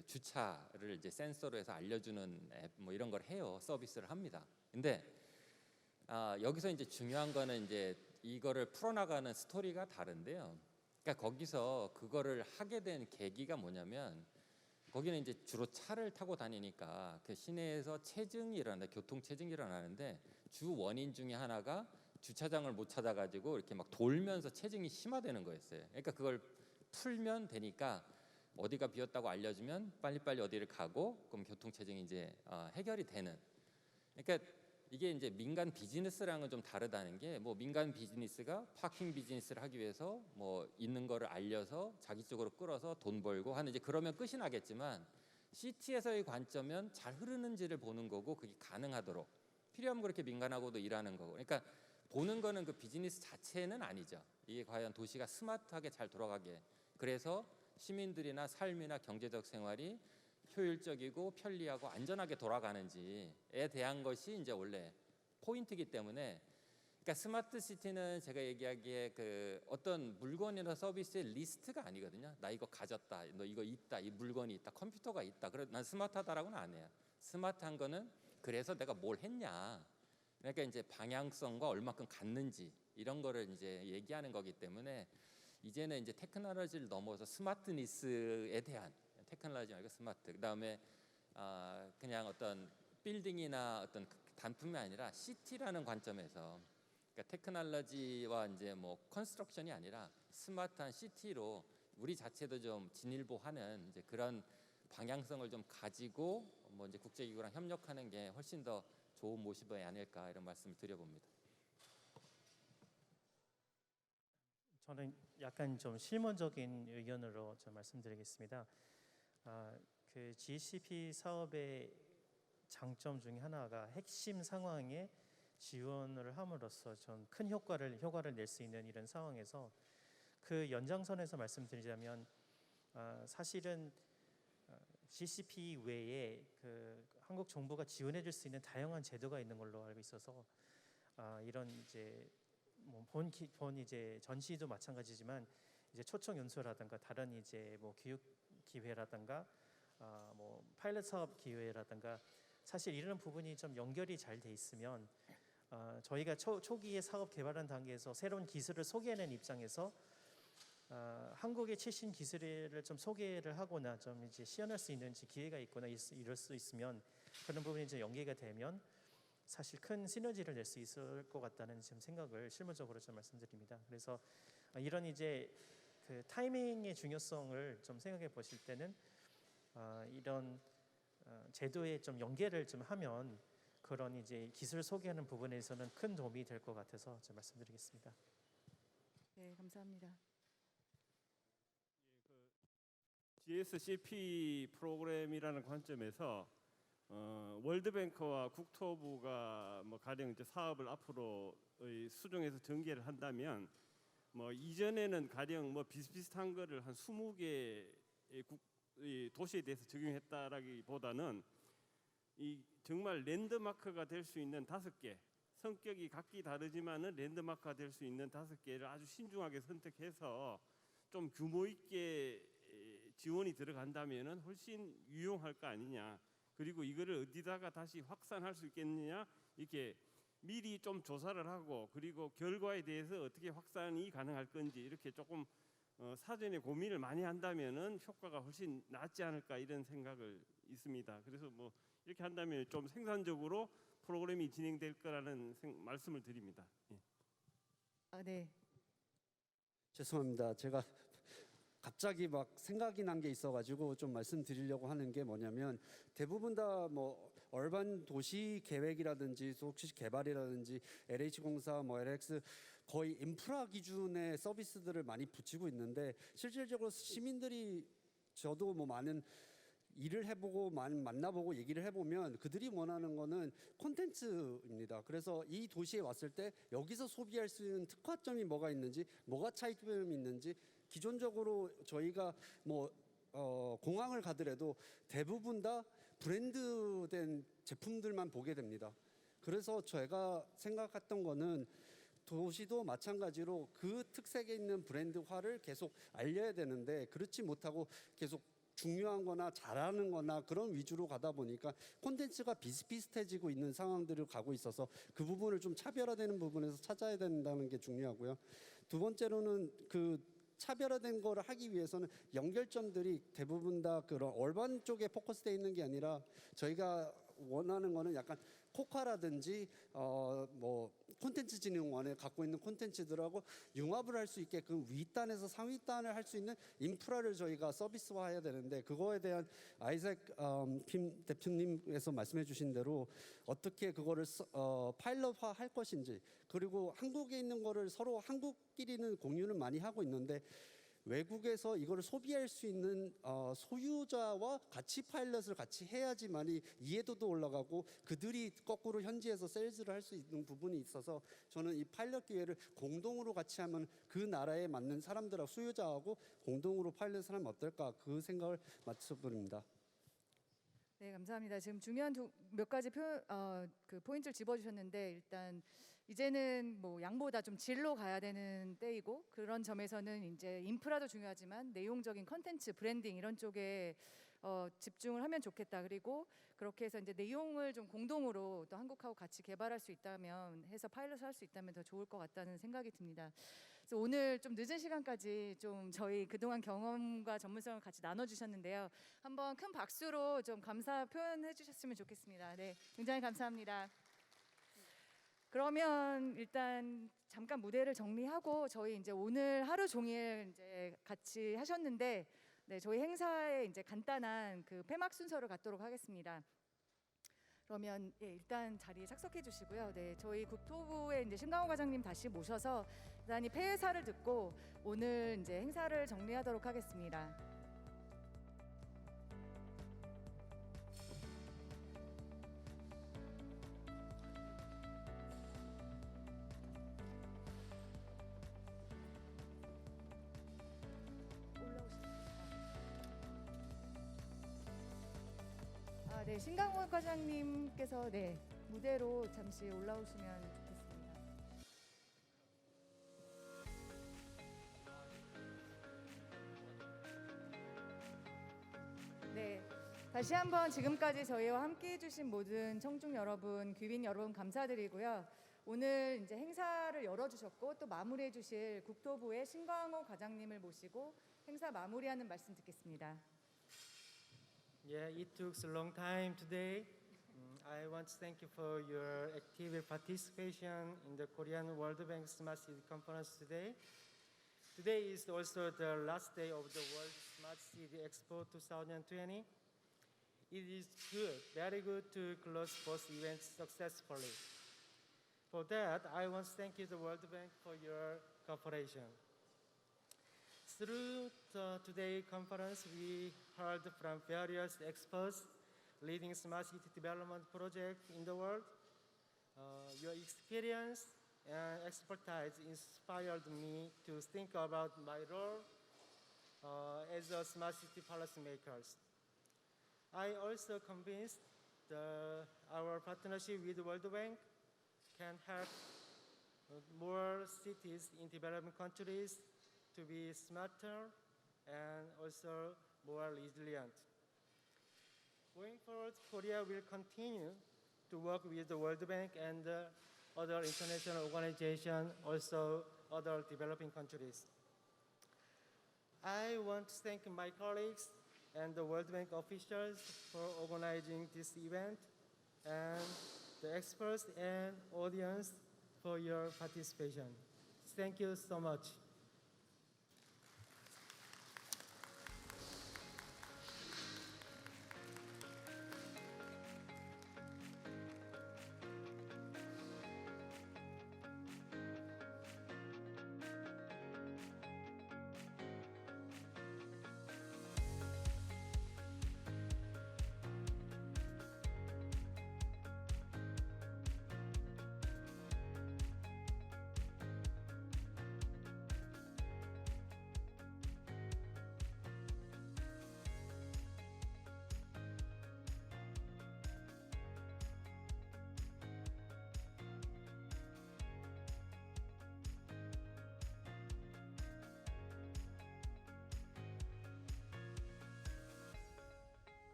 주차를 이제 센서로 해서 알려주는 앱 이런 걸 해요. 서비스를 합니다. 근데 여기서 이제 중요한 거는 이제 이거를 풀어나가는 스토리가 다른데요. 그러니까 거기서 그거를 하게 된 계기가 뭐냐면 거기는 이제 주로 차를 타고 다니니까 그 시내에서 체증이 일어난다, 교통 체증이 일어나는데 주 원인 중에 하나가 주차장을 못 찾아가지고 이렇게 막 돌면서 체증이 심화되는 거였어요. 그러니까 그걸 풀면 되니까 어디가 비었다고 알려주면 빨리빨리 어디를 가고 그럼 교통 체증이 이제 해결이 되는. 그러니까 이게 이제 민간 비즈니스랑은 좀 다르다는 게 민간 비즈니스가 파킹 비즈니스를 하기 위해서 있는 거를 알려서 자기 쪽으로 끌어서 돈 벌고 하는 이제 그러면 끝이 나겠지만 시티에서의 관점은 잘 흐르는지를 보는 거고 그게 가능하도록 필요하면 그렇게 민간하고도 일하는 거고 그러니까 보는 거는 그 비즈니스 자체는 아니죠. 이게 과연 도시가 스마트하게 잘 돌아가게 그래서 시민들이나 삶이나 경제적 생활이 효율적이고 편리하고 안전하게 돌아가는지에 대한 것이 이제 원래 포인트이기 때문에 그러니까 스마트 시티는 제가 얘기하기에 어떤 물건이나 서비스의 리스트가 아니거든요. 나 이거 가졌다, 너 이거 있다, 이 물건이 있다, 컴퓨터가 있다. 그래 난 스마트하다라고는 안 해요. 스마트한 거는 그래서 내가 뭘 했냐. 그러니까 이제 방향성과 얼마큼 갔는지 이런 거를 이제 얘기하는 거기 때문에 이제는 이제 테크놀로지를 넘어서 스마트니스에 대한 테크놀로지 말고 스마트. 그다음에 그냥 어떤 빌딩이나 어떤 단품이 아니라 시티라는 관점에서 그러니까 테크놀로지와 이제 컨스트럭션이 아니라 스마트한 시티로 우리 자체도 좀 진일보하는 이제 그런 방향성을 좀 가지고 이제 국제기구랑 협력하는 게 훨씬 더 좋은 모습이 아닐까 이런 말씀을 드려봅니다. 저는 약간 좀 실무적인 의견으로 좀 말씀드리겠습니다. 그 GCP 사업의 장점 중에 하나가 핵심 상황에 지원을 함으로써 좀 큰 효과를 낼 수 있는 이런 상황에서 그 연장선에서 말씀드리자면 사실은 GCP 외에 그 한국 정부가 지원해 줄 수 있는 다양한 제도가 있는 걸로 알고 있어서 이런 이제 본 이제 전시도 마찬가지지만 이제 초청 연수라든가 다른 이제 뭐 교육 기회라든가 뭐 파일럿 사업 기회라든가 사실 이런 부분이 좀 연결이 잘 돼 있으면 저희가 초기에 사업 개발하는 단계에서 새로운 기술을 소개하는 입장에서 한국의 최신 기술을 좀 소개를 하거나 좀 이제 시연할 수 있는 기회가 있거나 이럴 수 있으면 그런 부분이 이제 연계가 되면 사실 큰 시너지를 낼 수 있을 것 같다는 지금 생각을 실무적으로 좀 말씀드립니다. 그래서 이런 이제 그 타이밍의 중요성을 좀 생각해 보실 때는 이런 제도에 좀 연계를 좀 하면 그런 이제 기술 소개하는 부분에서는 큰 도움이 될 것 같아서 좀 말씀드리겠습니다. 네, 감사합니다. GSCP 프로그램이라는 관점에서 월드뱅크와 국토부가 뭐 가령 이제 사업을 앞으로 수중해서 전개를 한다면 뭐 이전에는 가령 뭐 비슷비슷한 거를 한 20개의 도시에 대해서 적용했다라기보다는 이 정말 랜드마크가 될 수 있는 5개, 성격이 각기 다르지만은 랜드마크가 될 수 있는 5개를 아주 신중하게 선택해서 좀 규모 있게 지원이 들어간다면은 훨씬 유용할 거 아니냐. 그리고 이거를 어디다가 다시 확산할 수 있겠느냐, 이렇게 미리 좀 조사를 하고 그리고 결과에 대해서 어떻게 확산이 가능할 건지 이렇게 조금 사전에 고민을 많이 한다면은 효과가 훨씬 낫지 않을까 이런 생각을 있습니다. 그래서 뭐 이렇게 한다면 좀 생산적으로 프로그램이 진행될 거라는 말씀을 드립니다. 예. 네. 죄송합니다. 제가 갑자기 막 생각이 난 게 있어가지고 좀 말씀드리려고 하는 게 뭐냐면 대부분 다 뭐 얼반 도시 계획이라든지 혹시 개발이라든지 LH공사 뭐 LX 거의 인프라 기준의 서비스들을 많이 붙이고 있는데 실질적으로 시민들이 저도 뭐 많은 일을 해보고 만나보고 얘기를 해보면 그들이 원하는 거는 콘텐츠입니다. 그래서 이 도시에 왔을 때 여기서 소비할 수 있는 특화점이 뭐가 있는지, 뭐가 차이점이 있는지, 기존적으로 저희가 뭐 공항을 가더라도 대부분 다 브랜드된 제품들만 보게 됩니다. 그래서 제가 생각했던 거는 도시도 마찬가지로 그 특색에 있는 브랜드화를 계속 알려야 되는데 그렇지 못하고 계속 중요한 거나 잘하는 거나 그런 위주로 가다 보니까 콘텐츠가 비슷비슷해지고 있는 상황들을 가고 있어서 그 부분을 좀 차별화되는 부분에서 찾아야 된다는 게 중요하고요. 두 번째로는 그 차별화된 거를 하기 위해서는 연결점들이 대부분 다 그런 얼반 쪽에 포커스되어 있는 게 아니라 저희가 원하는 거는 약간 코카라든지 뭐 콘텐츠진흥원에 갖고 있는 콘텐츠들하고 융합을 할 수 있게끔 윗단에서 상위단을 할 수 있는 인프라를 저희가 서비스화해야 되는데 그거에 대한 아이색 김 대표님께서 말씀해 주신 대로 어떻게 그거를 파일럿화 할 것인지, 그리고 한국에 있는 거를 서로 한국끼리는 공유는 많이 하고 있는데 외국에서 이거를 소비할 수 있는 소유자와 같이 파일럿을 같이 해야지만이 이해도도 올라가고 그들이 거꾸로 현지에서 세일즈를 할 수 있는 부분이 있어서 저는 이 파일럿 기회를 공동으로 같이 하면 그 나라에 맞는 사람들하고 수요자하고 공동으로 파일럿을 하면 어떨까, 그 생각을 맞춰버립니다. 네, 감사합니다. 지금 중요한 몇 가지 그 포인트를 짚어주셨는데 일단 이제는 뭐 양보다 좀 질로 가야 되는 때이고 그런 점에서는 이제 인프라도 중요하지만 내용적인 컨텐츠, 브랜딩 이런 쪽에 집중을 하면 좋겠다. 그리고 그렇게 해서 이제 내용을 좀 공동으로 또 한국하고 같이 개발할 수 있다면 해서 파일럿을 할 수 있다면 더 좋을 것 같다는 생각이 듭니다. 그래서 오늘 좀 늦은 시간까지 좀 저희 그동안 경험과 전문성을 같이 나눠주셨는데요. 한번 큰 박수로 좀 감사 표현해 주셨으면 좋겠습니다. 네, 굉장히 감사합니다. 그러면 일단 잠깐 무대를 정리하고 저희 이제 오늘 하루 종일 이제 같이 하셨는데 네, 저희 행사에 이제 간단한 그 폐막 순서를 갖도록 하겠습니다. 그러면 예, 일단 자리에 착석해 주시고요. 네, 저희 국토부의 이제 신강호 과장님 다시 모셔서 일단 이 폐회사를 듣고 오늘 이제 행사를 정리하도록 하겠습니다. 네, 신강호 과장님께서 네, 무대로 잠시 올라오시면 좋겠습니다. 다시 한번 지금까지 저희와 함께해 주신 모든 청중 여러분, 귀빈 여러분 감사드리고요. 오늘 이제 행사를 열어주셨고 또 마무리해 주실 국토부의 신광호 과장님을 모시고 행사 마무리하는 말씀 듣겠습니다. Yeah, it took a long time today. I want to thank you for your active participation in the Korean World Bank Smart City Conference today. Today is also the last day of the World Smart City Expo 2020. It is good, very good to close both events successfully. For that, I want to thank you, the World Bank, for your cooperation. Through today's conference, we heard from various experts leading smart city development projects in the world. Your experience and expertise inspired me to think about my role as a smart city policymaker. I also convinced our partnership with the World Bank can help more cities in developing countries to be smarter and also more resilient. Going forward, Korea will continue to work with the World Bank and other international organizations, also other developing countries. I want to thank my colleagues and the World Bank officials for organizing this event, and the experts and audience for your participation. Thank you so much.